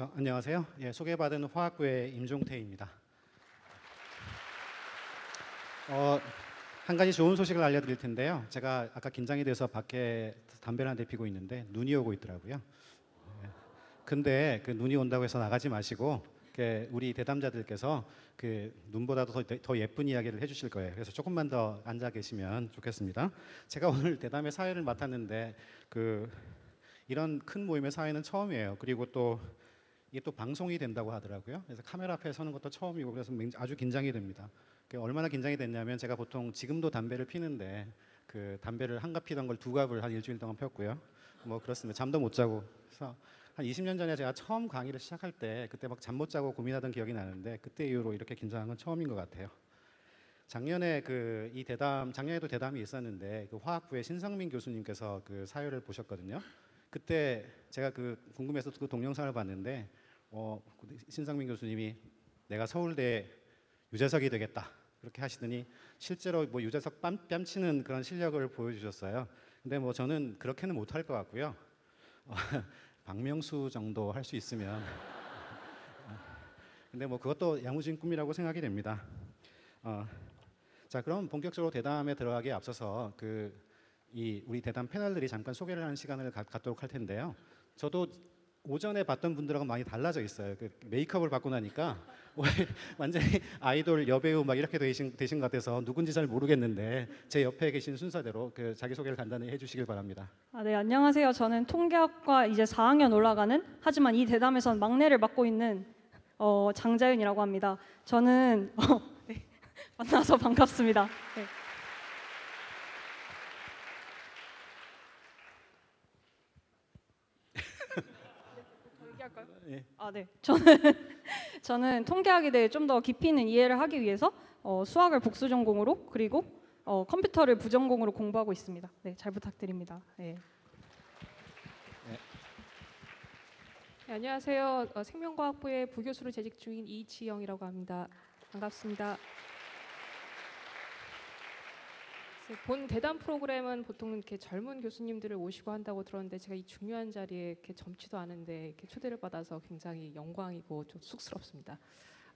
안녕하세요. 소개받은 화학부의 임종태입니다. 한 가지 좋은 소식을 알려드릴 텐데요. 제가 아까 긴장이 돼서 밖에 담배를 한 대 피고 있는데 눈이 오고 있더라고요. 근데 그 눈이 온다고 해서 나가지 마시고 우리 대담자들께서 그 눈보다도 더 예쁜 이야기를 해주실 거예요. 그래서 조금만 더 앉아 계시면 좋겠습니다. 제가 오늘 대담의 사회를 맡았는데 이런 큰 모임의 사회는 처음이에요. 그리고 또 이게 또 방송이 된다고 하더라고요. 그래서 카메라 앞에 서는 것도 처음이고 그래서 아주 긴장이 됩니다. 얼마나 긴장이 됐냐면 제가 보통 지금도 담배를 피는데 그 담배를 한 갑 피던 걸 두 갑을 한 일주일 동안 폈고요. 뭐 그렇습니다. 잠도 못 자고. 그래서 한 20년 전에 제가 처음 강의를 시작할 때 그때 막 잠 못 자고 고민하던 기억이 나는데 그때 이후로 이렇게 긴장한 건 처음인 것 같아요. 작년에 작년에도 대담이 있었는데 그 화학부의 신성민 교수님께서 그 사회를 보셨거든요. 그때 제가 궁금해서 그 동영상을 봤는데 신성민 교수님이 내가 서울대 유재석이 되겠다 그렇게 하시더니 실제로 뭐 유재석 뺨치는 그런 실력을 보여주셨어요. 근데 뭐 저는 그렇게는 못할 것 같고요. 박명수 정도 할 수 있으면 근데 뭐 그것도 야무진 꿈이라고 생각이 됩니다. 자, 그럼 본격적으로 대담에 들어가기에 앞서서 우리 대담 패널들이 잠깐 소개를 하는 시간을 갖도록 할 텐데요. 저도 오전에 봤던 분들하고 많이 달라져 있어요. 메이크업을 받고 나니까 완전히 아이돌 여배우 막 이렇게 되신 것 같아서 누군지 잘 모르겠는데 제 옆에 계신 순서대로 자기 소개를 간단히 해주시길 바랍니다. 네, 안녕하세요. 저는 통계학과 이제 4학년 올라가는 하지만 이 대담에선 막내를 맡고 있는 장자윤이라고 합니다. 저는 네, 만나서 반갑습니다. 네. 예. 네. 저는 통계학에 대해 좀 더 깊이 있는 이해를 하기 위해서 수학을 복수 전공으로 그리고 컴퓨터를 부전공으로 공부하고 있습니다. 네, 잘 부탁드립니다. 네. 네, 안녕하세요. 생명과학부의 부교수로 재직 중인 이지영이라고 합니다. 반갑습니다. 본 대담 프로그램은 보통 이렇게 젊은 교수님들을 모시고 한다고 들었는데 제가 이 중요한 자리에 이렇게 젊지도 않은데 이렇게 초대를 받아서 굉장히 영광이고 좀 쑥스럽습니다.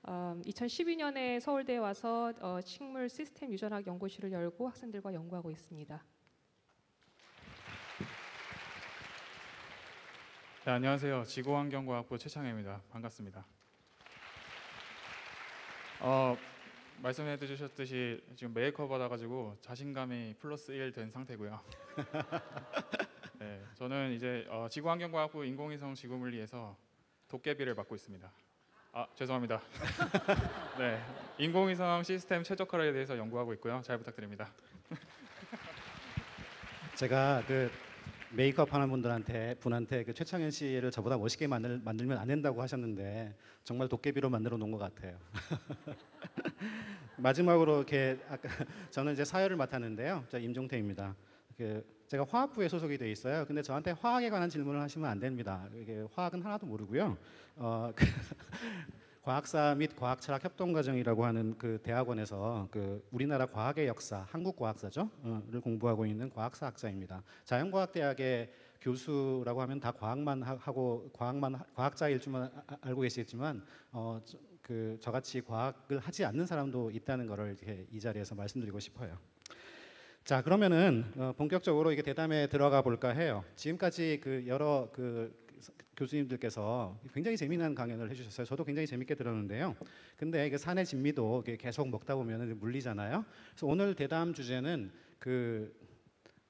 2012년에 서울대에 와서 식물 시스템 유전학 연구실을 열고 학생들과 연구하고 있습니다. 네, 안녕하세요. 지구환경과학부 최창혜입니다. 반갑습니다. 말씀해 주셨듯이 지금 메이크업 받아가지고 자신감이 플러스 1 된 상태고요. 네, 저는 이제 지구환경과학부 인공위성 지구물리에서 도깨비를 맡고 있습니다. 죄송합니다. 네, 인공위성 시스템 최적화에 대해서 연구하고 있고요. 잘 부탁드립니다. 제가 메이크업 하는 분한테 최창현 씨를 저보다 멋있게 만들면 안 된다고 하셨는데 정말 도깨비로 만들어 놓은 것 같아요. 마지막으로 저는 이제 사회를 맡았는데요. 임종태입니다. 제가 화학부에 소속이 돼 있어요. 근데 저한테 화학에 관한 질문을 하시면 안 됩니다. 화학은 하나도 모르고요. 과학사 및 과학철학 협동과정이라고 하는 대학원에서 우리나라 과학의 역사, 한국 과학사죠,를 공부하고 있는 과학사 학자입니다. 자연과학대학의 교수라고 하면 다 과학만 하고 과학자일 줄만 알고 계시겠지만 저같이 과학을 하지 않는 사람도 있다는 것을 이 자리에서 말씀드리고 싶어요. 자, 그러면은 본격적으로 이게 대담에 들어가 볼까 해요. 지금까지 여러 교수님들께서 굉장히 재미난 강연을 해주셨어요. 저도 굉장히 재밌게 들었는데요. 근데 산의 진미도 계속 먹다 보면 물리잖아요. 그래서 오늘 대담 주제는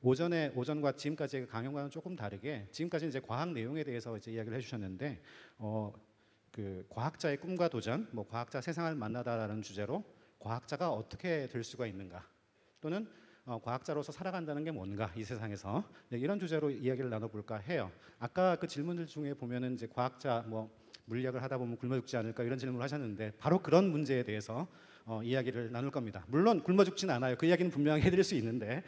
오전과 지금까지의 강연과는 조금 다르게 지금까지는 이제 과학 내용에 대해서 이제 이야기를 해주셨는데 과학자의 꿈과 도전, 과학자 세상을 만나다라는 주제로 과학자가 어떻게 될 수가 있는가, 또는 과학자로서 살아간다는 게 뭔가 이 세상에서, 이런 주제로 이야기를 나눠볼까 해요. 아까 그 질문들 중에 보면은 이제 과학자 물리학을 하다 보면 굶어 죽지 않을까 이런 질문을 하셨는데 바로 그런 문제에 대해서 이야기를 나눌 겁니다. 물론 굶어 죽지는 않아요. 그 이야기는 분명히 해드릴 수 있는데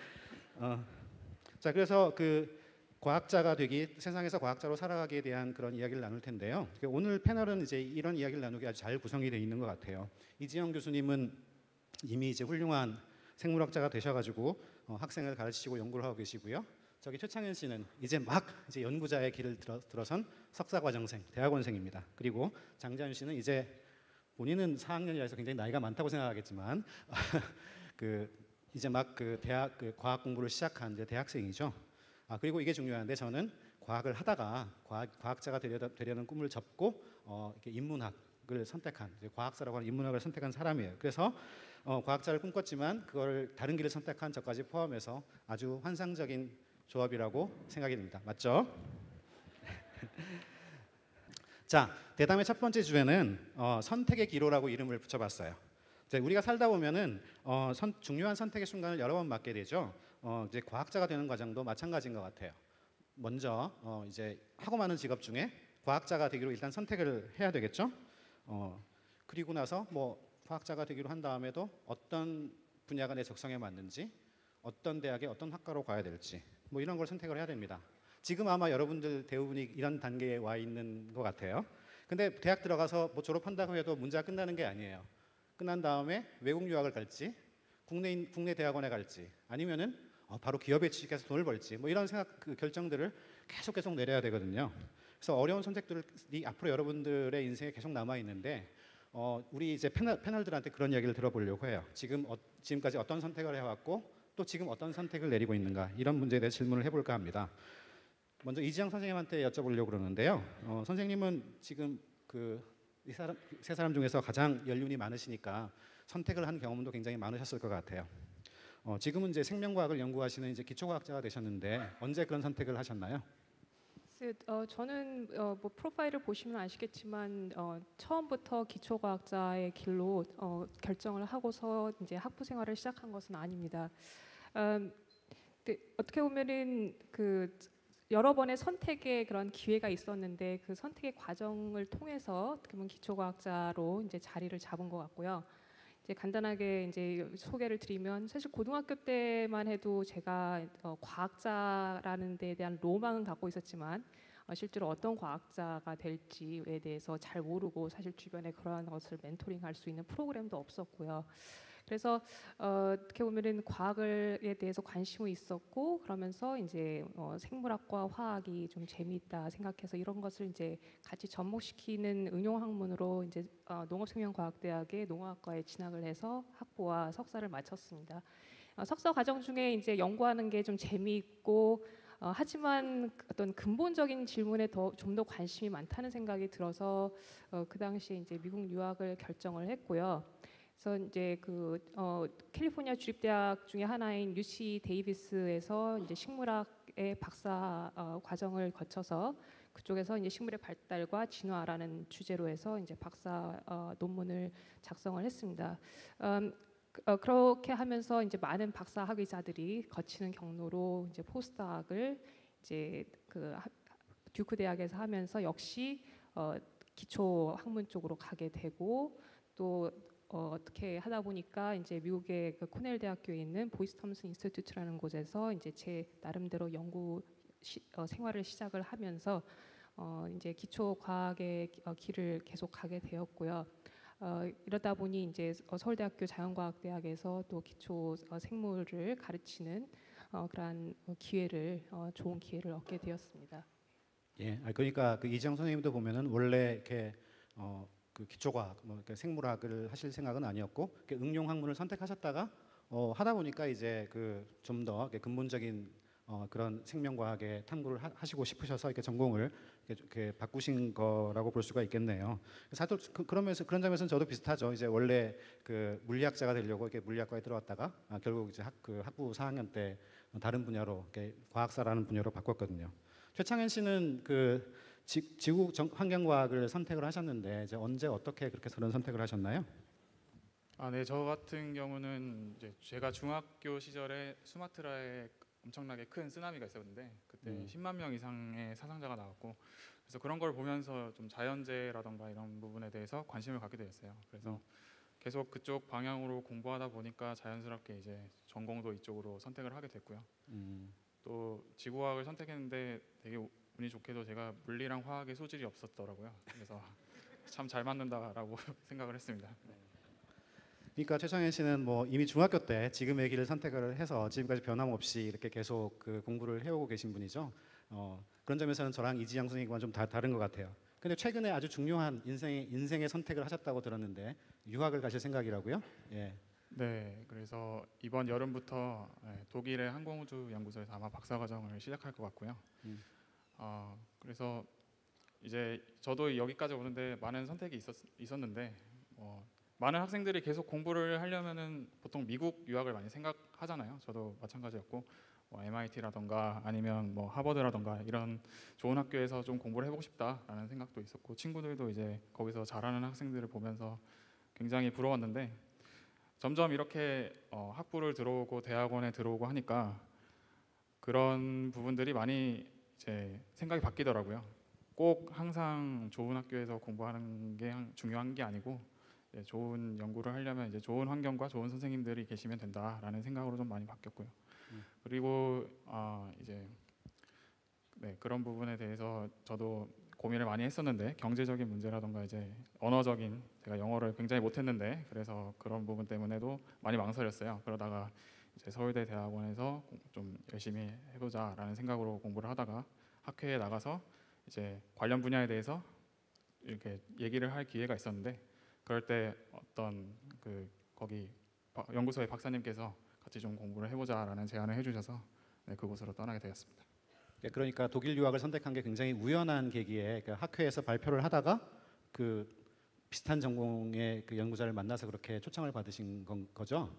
자, 그래서 과학자가 세상에서 과학자로 살아가기에 대한 그런 이야기를 나눌 텐데요. 오늘 패널은 이제 이런 이야기를 나누기 아주 잘 구성이 되어 있는 것 같아요. 이지영 교수님은 이미 이제 훌륭한 생물학자가 되셔가지고 학생을 가르치시고 연구를 하고 계시고요. 저기 최창현 씨는 이제 연구자의 길을 들어선 석사과정생, 대학원생입니다. 그리고 장자윤 씨는 이제 본인은 4학년이라서 굉장히 나이가 많다고 생각하겠지만 그 이제 막 그 대학 그 과학 공부를 시작한 이제 대학생이죠. 그리고 이게 중요한데 저는 과학을 하다가 과학자가 되려는 꿈을 접고 이렇게 인문학을 선택한 이제 과학사라고 하는 인문학을 선택한 사람이에요. 그래서 과학자를 꿈꿨지만 그걸 다른 길을 선택한 저까지 포함해서 아주 환상적인 조합이라고 생각이 듭니다. 맞죠? 자, 대담의 첫 번째 주제는 선택의 기로라고 이름을 붙여봤어요. 이제 우리가 살다 보면은 중요한 선택의 순간을 여러 번 맞게 되죠. 이제 과학자가 되는 과정도 마찬가지인 것 같아요. 먼저 이제 하고 많은 직업 중에 과학자가 되기로 일단 선택을 해야 되겠죠. 그리고 나서 뭐 과학자가 되기로 한 다음에도 어떤 분야가 내 적성에 맞는지, 어떤 대학에 어떤 학과로 가야 될지, 뭐 이런 걸 선택을 해야 됩니다. 지금 아마 여러분들 대부분이 이런 단계에 와 있는 것 같아요. 근데 대학 들어가서 뭐 졸업한다고 해도 문제가 끝나는 게 아니에요. 끝난 다음에 외국 유학을 갈지, 국내 대학원에 갈지, 아니면은 바로 기업에 취직해서 돈을 벌지, 뭐 이런 그 결정들을 계속 내려야 되거든요. 그래서 어려운 선택들이 앞으로 여러분들의 인생에 계속 남아 있는데, 우리 이제 패널들한테 그런 이야기를 들어보려고 해요. 지금까지 어떤 선택을 해왔고, 또 지금 어떤 선택을 내리고 있는가, 이런 문제에 대해 질문을 해볼까 합니다. 먼저 이지영 선생님한테 여쭤보려고 그러는데요. 선생님은 지금 이 세 사람 중에서 가장 연륜이 많으시니까 선택을 한 경험도 굉장히 많으셨을 것 같아요. 지금은 이제 생명과학을 연구하시는 이제 기초과학자가 되셨는데 언제 그런 선택을 하셨나요? 저는 뭐 프로파일을 보시면 아시겠지만 처음부터 기초과학자의 길로 결정을 하고서 이제 학부 생활을 시작한 것은 아닙니다. 근데 어떻게 보면은 여러 번의 선택의 그런 기회가 있었는데 그 선택의 과정을 통해서 어떻게 보면 기초과학자로 이제 자리를 잡은 것 같고요. 이제 간단하게 이제 소개를 드리면 사실 고등학교 때만 해도 제가 과학자라는 데에 대한 로망은 갖고 있었지만 실제로 어떤 과학자가 될지에 대해서 잘 모르고 사실 주변에 그러한 것을 멘토링할 수 있는 프로그램도 없었고요. 그래서 어떻게 보면은 과학에 대해서 관심이 있었고 그러면서 이제 생물학과 화학이 좀 재미있다 생각해서 이런 것을 이제 같이 접목시키는 응용 학문으로 이제 농업생명과학대학의 농학과에 진학을 해서 학부와 석사를 마쳤습니다. 석사 과정 중에 이제 연구하는 게 좀 재미있고 하지만 어떤 근본적인 질문에 좀 더 관심이 많다는 생각이 들어서 그 당시에 이제 미국 유학을 결정을 했고요. 그래서 이제 캘리포니아 주립대학 중에 하나인 UC 데이비스에서 이제 식물학의 박사 과정을 거쳐서 그쪽에서 이제 식물의 발달과 진화라는 주제로 해서 이제 박사 논문을 작성을 했습니다. 그렇게 하면서 이제 많은 박사 학위자들이 거치는 경로로 이제 포스트학을 이제 듀크 대학에서 하면서 역시 기초 학문 쪽으로 가게 되고 또 어떻게 하다 보니까 이제 미국의 코넬 대학교에 있는 보이스 톰슨 인스티튜트라는 곳에서 이제 제 나름대로 연구 생활을 시작을 하면서 이제 기초 과학의 길을 계속 가게 되었고요. 이러다 보니 이제 서울대학교 자연과학대학에서 또 기초 생물을 가르치는 그러한 좋은 기회를 얻게 되었습니다. 예, 그러니까 이지영 선생님도 보면은 원래 이렇게 기초과학, 이렇게 생물학을 하실 생각은 아니었고 응용 학문을 선택하셨다가 하다 보니까 이제 좀 더 근본적인 그런 생명과학의 탐구를 하시고 싶으셔서 이렇게 전공을 이렇게 바꾸신 거라고 볼 수가 있겠네요. 사실 그런 점에서는 저도 비슷하죠. 이제 원래 물리학자가 되려고 이렇게 물리학과에 들어왔다가 결국 이제 학부 4학년 때 다른 분야로 이렇게 과학사라는 분야로 바꿨거든요. 최창현 씨는 지구 환경과학을 선택을 하셨는데 이제 언제 어떻게 그렇게 그런 선택을 하셨나요? 네, 저 같은 경우는 이제 제가 중학교 시절에 수마트라에 엄청나게 큰 쓰나미가 있었는데 그때 10만 명 이상의 사상자가 나왔고 그래서 그런 걸 보면서 좀 자연재해라던가 이런 부분에 대해서 관심을 갖게 되었어요. 그래서 계속 그쪽 방향으로 공부하다 보니까 자연스럽게 이제 전공도 이쪽으로 선택을 하게 됐고요. 또 지구과학을 선택했는데 되게 운이 좋게도 제가 물리랑 화학에 소질이 없었더라고요. 그래서 참 잘 맞는다라고 생각을 했습니다. 그러니까 최창현 씨는 뭐 이미 중학교 때 지금의 길을 선택을 해서 지금까지 변함없이 이렇게 계속 공부를 해오고 계신 분이죠. 그런 점에서는 저랑 이지영 선생님과는 좀 다른 것 같아요. 근데 최근에 아주 중요한 인생의 선택을 하셨다고 들었는데 유학을 가실 생각이라고요? 예. 네, 그래서 이번 여름부터 독일의 항공우주 연구소에서 아마 박사과정을 시작할 것 같고요. 음. 그래서 이제 저도 여기까지 오는데 많은 선택이 있었는데 많은 학생들이 계속 공부를 하려면은 보통 미국 유학을 많이 생각하잖아요. 저도 마찬가지였고 MIT라던가 아니면 뭐 하버드라던가 이런 좋은 학교에서 좀 공부를 해보고 싶다라는 생각도 있었고 친구들도 이제 거기서 잘하는 학생들을 보면서 굉장히 부러웠는데 점점 이렇게 학부를 들어오고 대학원에 들어오고 하니까 그런 부분들이 많이 이제 생각이 바뀌더라고요. 꼭 항상 좋은 학교에서 공부하는 게 중요한 게 아니고 좋은 연구를 하려면 이제 좋은 환경과 좋은 선생님들이 계시면 된다라는 생각으로 좀 많이 바뀌었고요. 그리고 이제 그런 부분에 대해서 저도 고민을 많이 했었는데 경제적인 문제라던가 이제 언어적인 제가 영어를 굉장히 못했는데 그래서 그런 부분 때문에도 많이 망설였어요. 그러다가 이제 서울대 대학원에서 좀 열심히 해보자라는 생각으로 공부를 하다가 학회에 나가서 이제 관련 분야에 대해서 이렇게 얘기를 할 기회가 있었는데 그럴 때 어떤 거기 연구소의 박사님께서 같이 좀 공부를 해보자라는 제안을 해주셔서 그곳으로 떠나게 되었습니다. 그러니까 독일 유학을 선택한 게 굉장히 우연한 계기에 학회에서 발표를 하다가 그 비슷한 전공의 그 연구자를 만나서 그렇게 초청을 받으신 거죠?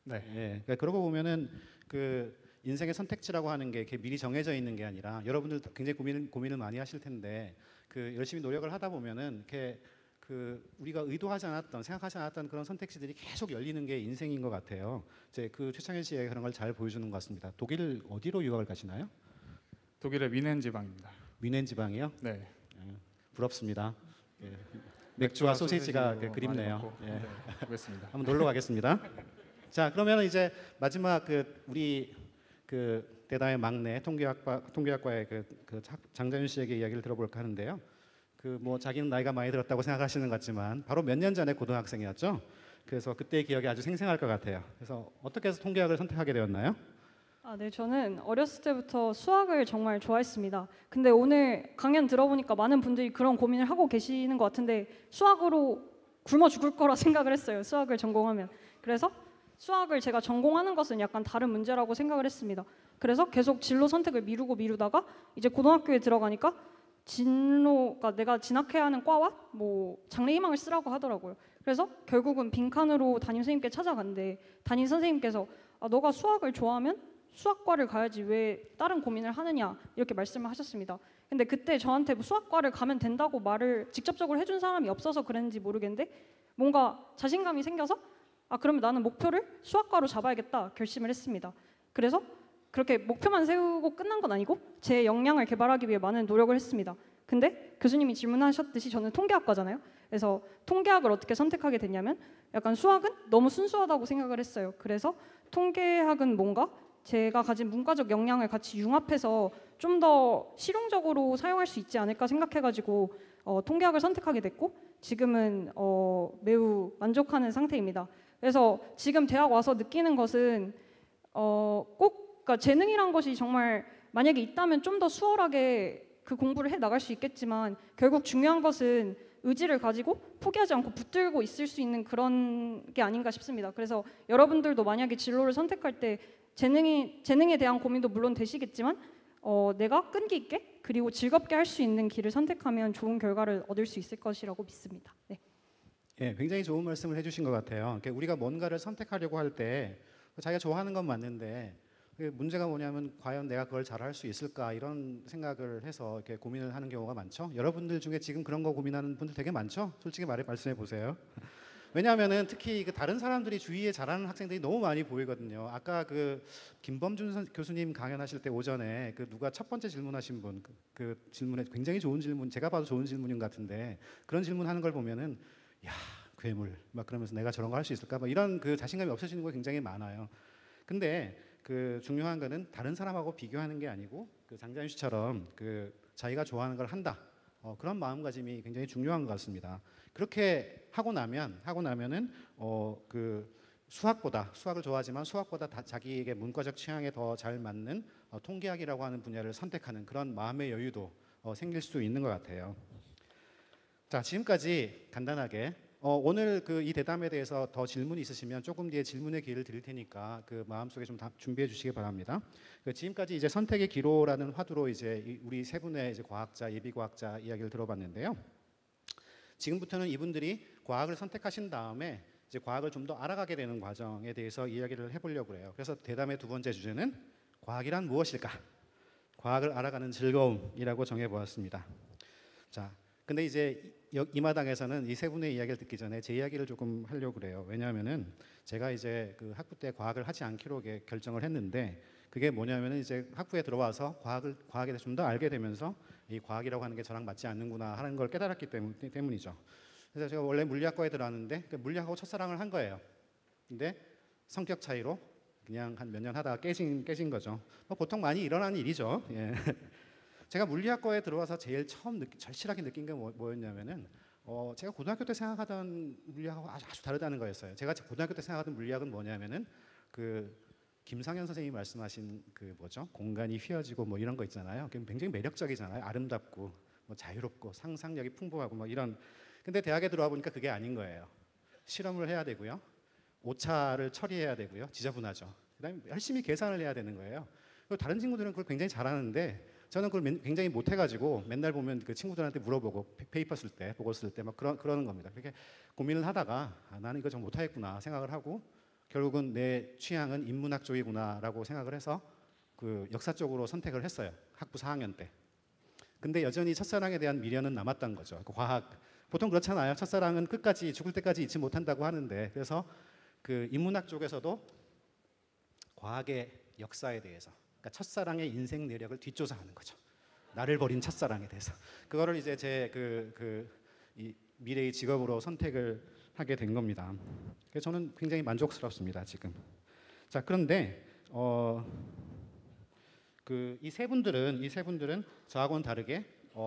네. 예. 그러니까 그러고 보면은 그 인생의 선택지라고 하는 게 이렇게 미리 정해져 있는 게 아니라 여러분들 굉장히 고민을 많이 하실 텐데 그 열심히 노력을 하다 보면은 이렇게 그 우리가 의도하지 않았던 생각하지 않았던 그런 선택지들이 계속 열리는 게 인생인 것 같아요. 이제 그 최창현 씨의 그런 걸 잘 보여주는 것 같습니다. 독일 어디로 유학을 가시나요? 독일의 미넨 지방입니다. 미넨 지방이요? 네. 부럽습니다. 예. 맥주와 소세지가 그립네요. 예. 그렇습니다. 한번 놀러 가겠습니다. 자, 그러면 이제 마지막 우리 대다의 막내 통계학과의 장자윤 씨에게 이야기를 들어볼까 하는데요. 뭐 자기는 나이가 많이 들었다고 생각하시는 것 같지만 바로 몇 년 전에 고등학생이었죠. 그래서 그때의 기억이 아주 생생할 것 같아요. 그래서 어떻게 해서 통계학을 선택하게 되었나요? 네, 저는 어렸을 때부터 수학을 정말 좋아했습니다. 근데 오늘 강연 들어보니까 많은 분들이 그런 고민을 하고 계시는 것 같은데 수학으로 굶어 죽을 거라 생각을 했어요. 수학을 전공하면. 그래서 수학을 제가 전공하는 것은 약간 다른 문제라고 생각을 했습니다. 그래서 계속 진로 선택을 미루다가 이제 고등학교에 들어가니까 진로가 내가 진학해야 하는 과와 뭐 장래희망을 쓰라고 하더라고요. 그래서 결국은 빈칸으로 담임 선생님께 찾아갔는데 담임 선생님께서 너가 수학을 좋아하면 수학과를 가야지 왜 다른 고민을 하느냐 이렇게 말씀을 하셨습니다. 근데 그때 저한테 뭐 수학과를 가면 된다고 말을 직접적으로 해준 사람이 없어서 그랬는지 모르겠는데 뭔가 자신감이 생겨서 그러면 나는 목표를 수학과로 잡아야겠다 결심을 했습니다. 그래서 그렇게 목표만 세우고 끝난 건 아니고 제 역량을 개발하기 위해 많은 노력을 했습니다. 근데 교수님이 질문하셨듯이 저는 통계학과잖아요. 그래서 통계학을 어떻게 선택하게 됐냐면 약간 수학은 너무 순수하다고 생각을 했어요. 그래서 통계학은 뭔가 제가 가진 문과적 역량을 같이 융합해서 좀 더 실용적으로 사용할 수 있지 않을까 생각해가지고 통계학을 선택하게 됐고 지금은 매우 만족하는 상태입니다. 그래서 지금 대학 와서 느끼는 것은 그러니까 재능이란 것이 정말 만약에 있다면 좀 더 수월하게 그 공부를 해 나갈 수 있겠지만 결국 중요한 것은 의지를 가지고 포기하지 않고 붙들고 있을 수 있는 그런 게 아닌가 싶습니다. 그래서 여러분들도 만약에 진로를 선택할 때 재능에 대한 고민도 물론 되시겠지만 내가 끈기 있게 그리고 즐겁게 할 수 있는 길을 선택하면 좋은 결과를 얻을 수 있을 것이라고 믿습니다. 네. 예, 굉장히 좋은 말씀을 해주신 것 같아요. 그러니까 우리가 뭔가를 선택하려고 할 때 자기가 좋아하는 건 맞는데 문제가 뭐냐면 과연 내가 그걸 잘할 수 있을까 이런 생각을 해서 이렇게 고민을 하는 경우가 많죠. 여러분들 중에 지금 그런 거 고민하는 분들 되게 많죠. 솔직히 말씀해 보세요. 왜냐하면은 특히 다른 사람들이 주위에 잘하는 학생들이 너무 많이 보이거든요. 아까 김범준 교수님 강연하실 때 오전에 누가 첫 번째 질문하신 분 그 질문에 굉장히 좋은 질문, 제가 봐도 좋은 질문인 것 같은데 그런 질문하는 걸 보면은 야 괴물 막 그러면서 내가 저런 거 할 수 있을까 막 이런 자신감이 없어지는 거 굉장히 많아요. 근데 중요한 거는 다른 사람하고 비교하는 게 아니고 장자윤 씨처럼 자기가 좋아하는 걸 한다. 그런 마음가짐이 굉장히 중요한 것 같습니다. 그렇게 하고 나면은 수학을 좋아하지만 수학보다 자기에게 문과적 취향에 더 잘 맞는 통계학이라고 하는 분야를 선택하는 그런 마음의 여유도 생길 수 있는 것 같아요. 자, 지금까지 간단하게 오늘 그 이 대담에 대해서 더 질문이 있으시면 조금 뒤에 질문의 기회를 드릴 테니까 그 마음속에 좀 준비해 주시기 바랍니다. 지금까지 이제 선택의 기로라는 화두로 이제 우리 세 분의 이제 과학자, 예비과학자 이야기를 들어봤는데요. 지금부터는 이분들이 과학을 선택하신 다음에 이제 과학을 좀 더 알아가게 되는 과정에 대해서 이야기를 해보려고 해요. 그래서 대담의 두 번째 주제는 과학이란 무엇일까? 과학을 알아가는 즐거움이라고 정해보았습니다. 자, 근데 이제 이 마당에서는 이 세 분의 이야기를 듣기 전에 제 이야기를 조금 하려고 그래요. 왜냐하면은 제가 이제 그 학부 때 과학을 하지 않기로 결정을 했는데 그게 뭐냐면은 이제 학부에 들어와서 과학에 대해서 좀 더 알게 되면서 이 과학이라고 하는 게 저랑 맞지 않는구나 하는 걸 깨달았기 때문이죠. 그래서 제가 원래 물리학과에 들어왔는데 물리학하고 첫사랑을 한 거예요. 근데 성격 차이로 그냥 한 몇 년 하다가 깨진 거죠. 보통 많이 일어나는 일이죠. 예. 제가 물리학과에 들어와서 제일 처음 절실하게 느낀 게 뭐였냐면은 제가 고등학교 때 생각하던 물리학하고 아주 다르다는 거였어요. 제가 고등학교 때 생각하던 물리학은 뭐냐면은 그 김상현 선생님이 말씀하신 그 뭐죠? 공간이 휘어지고 뭐 이런 거 있잖아요. 굉장히 매력적이잖아요. 아름답고 뭐 자유롭고 상상력이 풍부하고 뭐 이런. 근데 대학에 들어와 보니까 그게 아닌 거예요. 실험을 해야 되고요. 오차를 처리해야 되고요. 지저분하죠. 그다음에 열심히 계산을 해야 되는 거예요. 그리고 다른 친구들은 그걸 굉장히 잘하는데 저는 그걸 굉장히 못해가지고 맨날 보면 그 친구들한테 물어보고 페이퍼 쓸 때, 보고 쓸 때 막 그러는 겁니다. 그렇게 고민을 하다가 나는 이거 좀 못하겠구나 생각을 하고 결국은 내 취향은 인문학 쪽이구나라고 생각을 해서 그 역사 쪽으로 선택을 했어요. 학부 4학년 때. 근데 여전히 첫사랑에 대한 미련은 남았던 거죠. 그 과학 보통 그렇잖아요. 첫사랑은 끝까지 죽을 때까지 잊지 못한다고 하는데 그래서 그 인문학 쪽에서도 과학의 역사에 대해서 그러니까 첫사랑의 인생 내력을 뒷조사하는 거죠. 나를 버린 첫사랑에 대해서 그거를 이제 제 이 미래의 직업으로 선택을 하게 된 겁니다. 그래서 저는 굉장히 만족스럽습니다 지금. 자 그런데 그 이 세 분들은 저하고는 다르게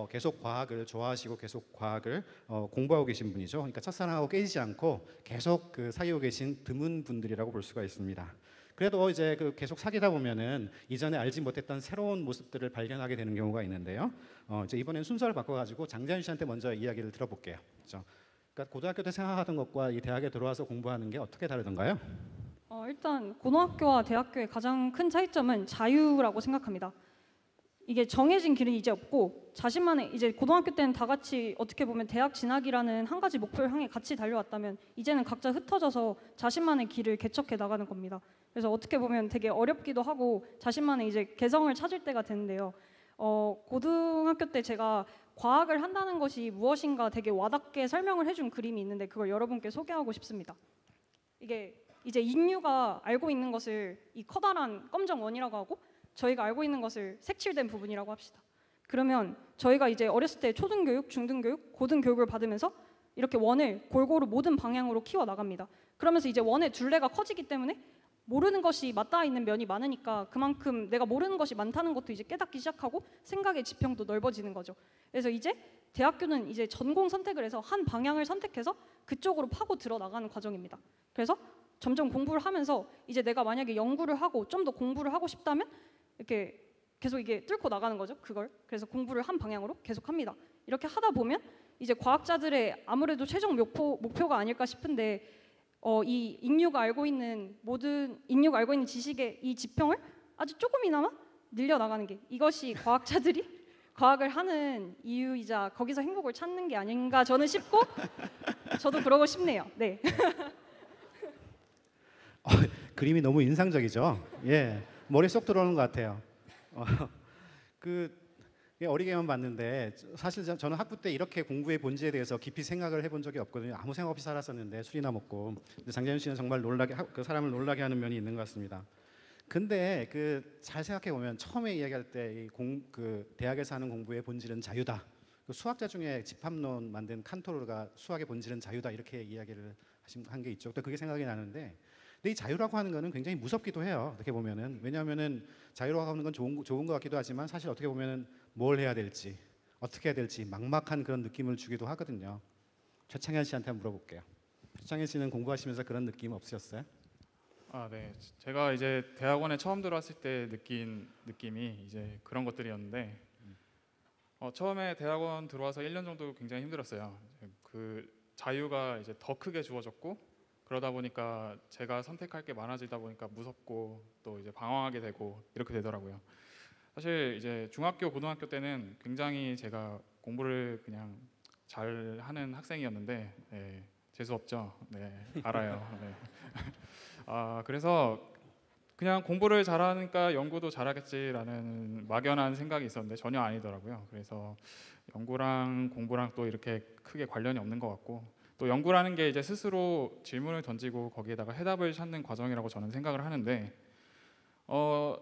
계속 과학을 좋아하시고 계속 과학을 공부하고 계신 분이죠. 그러니까 첫사랑하고 깨지지 않고 계속 그 사귀고 계신 드문 분들이라고 볼 수가 있습니다. 그래도 이제 그 계속 사귀다 보면은 이전에 알지 못했던 새로운 모습들을 발견하게 되는 경우가 있는데요. 이제 이번엔 순서를 바꿔가지고 장자윤 씨한테 먼저 이야기를 들어볼게요. 그렇죠? 그러니까 고등학교 때 생각하던 것과 이 대학에 들어와서 공부하는 게 어떻게 다르던가요? 일단 고등학교와 대학교의 가장 큰 차이점은 자유라고 생각합니다. 이게 정해진 길은 이제 없고 자신만의 이제 고등학교 때는 다 같이 어떻게 보면 대학 진학이라는 한 가지 목표를 향해 같이 달려왔다면 이제는 각자 흩어져서 자신만의 길을 개척해 나가는 겁니다. 그래서 어떻게 보면 되게 어렵기도 하고 자신만의 이제 개성을 찾을 때가 되는데요. 고등학교 때 제가 과학을 한다는 것이 무엇인가 되게 와닿게 설명을 해준 그림이 있는데 그걸 여러분께 소개하고 싶습니다. 이게 이제 인류가 알고 있는 것을 이 커다란 검정 원이라고 하고 저희가 알고 있는 것을 색칠된 부분이라고 합시다. 그러면 저희가 이제 어렸을 때 초등교육, 중등교육, 고등교육을 받으면서 이렇게 원을 골고루 모든 방향으로 키워 나갑니다. 그러면서 이제 원의 둘레가 커지기 때문에 모르는 것이 맞닿아 있는 면이 많으니까 그만큼 내가 모르는 것이 많다는 것도 이제 깨닫기 시작하고 생각의 지평도 넓어지는 거죠. 그래서 이제 대학교는 이제 전공 선택을 해서 한 방향을 선택해서 그쪽으로 파고 들어 나가는 과정입니다. 그래서 점점 공부를 하면서 이제 내가 만약에 연구를 하고 좀 더 공부를 하고 싶다면 이렇게 계속 이게 뚫고 나가는 거죠. 그걸 그래서 공부를 한 방향으로 계속 합니다. 이렇게 하다 보면 이제 과학자들의 아무래도 최종 목표가 아닐까 싶은데 이 인류가 알고 있는 지식의 이 지평을 아주 조금이나마 늘려 나가는 게 이것이 과학자들이 과학을 하는 이유이자 거기서 행복을 찾는 게 아닌가 저는 싶고 저도 그러고 싶네요. 네. 그림이 너무 인상적이죠. 예, 머리 쏙 들어오는 것 같아요. 어리게만 봤는데 사실 저는 학부 때 이렇게 공부의 본질에 대해서 깊이 생각을 해본 적이 없거든요. 아무 생각 없이 살았었는데 술이나 먹고. 근데 장자윤 씨는 정말 그 사람을 놀라게 하는 면이 있는 것 같습니다. 근데 잘 생각해 보면 처음에 이야기할 때 대학에서 하는 공부의 본질은 자유다. 수학자 중에 집합론 만든 칸토르가 수학의 본질은 자유다 이렇게 이야기를 한 게 있죠. 또 그게 생각이 나는데. 근데 이 자유라고 하는 거는 굉장히 무섭기도 해요. 어떻게 보면은 왜냐하면은 자유라고 하는 건 좋은 것 같기도 하지만 사실 어떻게 보면은 뭘 해야 될지 어떻게 해야 될지 막막한 그런 느낌을 주기도 하거든요. 최창현 씨한테 한번 물어볼게요. 최창현 씨는 공부하시면서 그런 느낌 없으셨어요? 네. 제가 이제 대학원에 처음 들어왔을 때 느낀 느낌이 이제 그런 것들이었는데 처음에 대학원 들어와서 1년 정도 굉장히 힘들었어요. 그 자유가 이제 더 크게 주어졌고 그러다 보니까 제가 선택할 게 많아지다 보니까 무섭고 또 이제 방황하게 되고 이렇게 되더라고요. 사실 이제 중학교, 고등학교 때는 굉장히 제가 공부를 그냥 잘하는 학생이었는데 재수 없죠. 네, 알아요. 네. 그래서 그냥 공부를 잘하니까 연구도 잘하겠지라는 막연한 생각이 있었는데 전혀 아니더라고요. 그래서 연구랑 공부랑 또 이렇게 크게 관련이 없는 것 같고 또 연구라는 게 이제 스스로 질문을 던지고 거기에다가 해답을 찾는 과정이라고 저는 생각을 하는데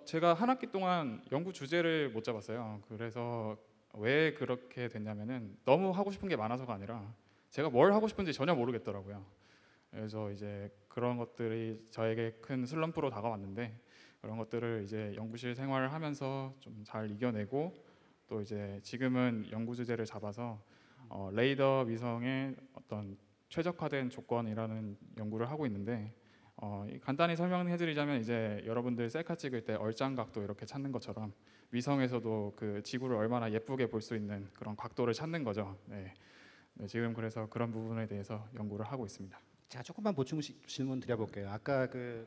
제가 한 학기 동안 연구 주제를 못 잡았어요. 그래서 왜 그렇게 됐냐면은 너무 하고 싶은 게 많아서가 아니라 제가 뭘 하고 싶은지 전혀 모르겠더라고요. 그래서 이제 그런 것들이 저에게 큰 슬럼프로 다가왔는데 그런 것들을 이제 연구실 생활을 하면서 좀 잘 이겨내고 또 이제 지금은 연구 주제를 잡아서 레이더 위성의 어떤 최적화된 조건이라는 연구를 하고 있는데 간단히 설명해드리자면 이제 여러분들 셀카 찍을 때 얼짱 각도 이렇게 찾는 것처럼 위성에서도 그 지구를 얼마나 예쁘게 볼 수 있는 그런 각도를 찾는 거죠. 네, 지금 그래서 그런 부분에 대해서 연구를 하고 있습니다. 제가 조금만 보충 질문 드려볼게요. 아까 그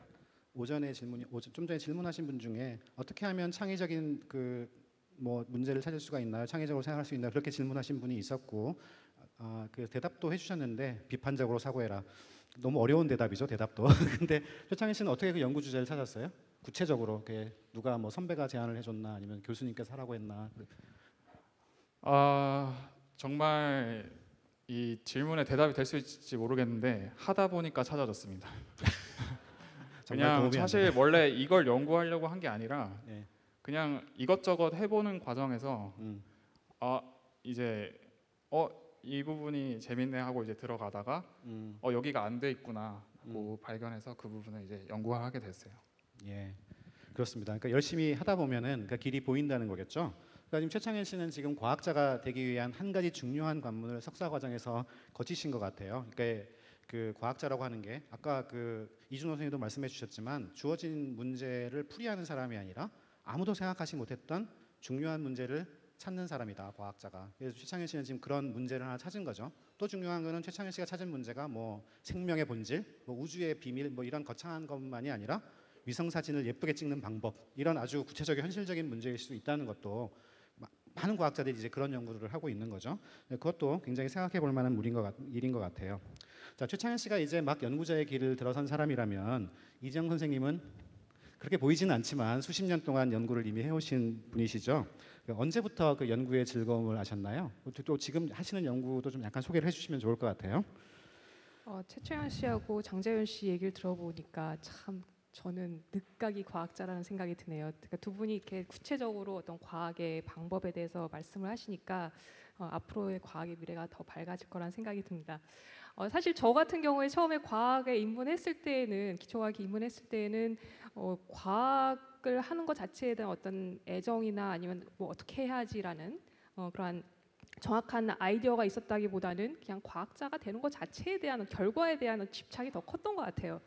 좀 전에 질문하신 분 중에 어떻게 하면 창의적인 그 뭐 문제를 찾을 수가 있나요? 창의적으로 생각할 수 있나요? 그렇게 질문하신 분이 있었고 그 대답도 해주셨는데 비판적으로 사고해라. 너무 어려운 대답이죠, 대답도. 근데 표창희 씨는 어떻게 그 연구 주제를 찾았어요? 구체적으로 누가 뭐 선배가 제안을 해줬나 아니면 교수님께서 하라고 했나? 정말 이 질문에 대답이 될 수 있을지 모르겠는데 하다 보니까 찾아졌습니다. 그냥 사실 원래 이걸 연구하려고 한 게 아니라 네. 그냥 이것저것 해보는 과정에서 이제 이 부분이 재밌네 하고 이제 들어가다가 여기가 안 돼 있구나 고 발견해서 그 부분을 이제 연구하게 됐어요. 예, 그렇습니다. 그러니까 열심히 하다 보면은 그 길이 보인다는 거겠죠. 그러니까 지금 최창현 씨는 지금 과학자가 되기 위한 한 가지 중요한 관문을 석사 과정에서 거치신 것 같아요. 그러니까 그 과학자라고 하는 게 아까 그 이준호 선생님도 말씀해 주셨지만 주어진 문제를 풀이하는 사람이 아니라 아무도 생각하지 못했던 중요한 문제를 찾는 사람이다, 과학자가. 그래서 최창현 씨는 지금 그런 문제를 하나 찾은 거죠. 또 중요한 거는 최창현 씨가 찾은 문제가 뭐 생명의 본질, 뭐 우주의 비밀, 뭐 이런 거창한 것만이 아니라 위성 사진을 예쁘게 찍는 방법, 이런 아주 구체적인 현실적인 문제일 수 있다는 것도 많은 과학자들이 이제 그런 연구를 하고 있는 거죠. 그것도 굉장히 생각해 볼 만한 일인 것 같아요. 자, 최창현 씨가 이제 막 연구자의 길을 들어선 사람이라면 이정 선생님은 그렇게 보이지는 않지만 수십 년 동안 연구를 이미 해오신 분이시죠. 언제부터 그 연구의 즐거움을 아셨나요? 또 지금 하시는 연구도 좀 약간 소개를 해주시면 좋을 것 같아요. 최채연 씨하고 장자연 씨 얘기를 들어보니까 참 저는 늦가기 과학자라는 생각이 드네요. 그러니까 두 분이 이렇게 구체적으로 어떤 과학의 방법에 대해서 말씀을 하시니까 앞으로의 과학의 미래가 더 밝아질 거란 생각이 듭니다. 사실 저 같은 경우에 처음에 과학에 입문했을 때에는 기초과학에 입문했을 때에는 과학을 하는 것 자체에 대한 어떤 애정이나 아니면 뭐 어떻게 해야지라는 그러한 정확한 아이디어가 있었다기보다는 그냥 과학자가 되는 것 자체에 대한 결과에 대한 집착이 더 컸던 것 같아요.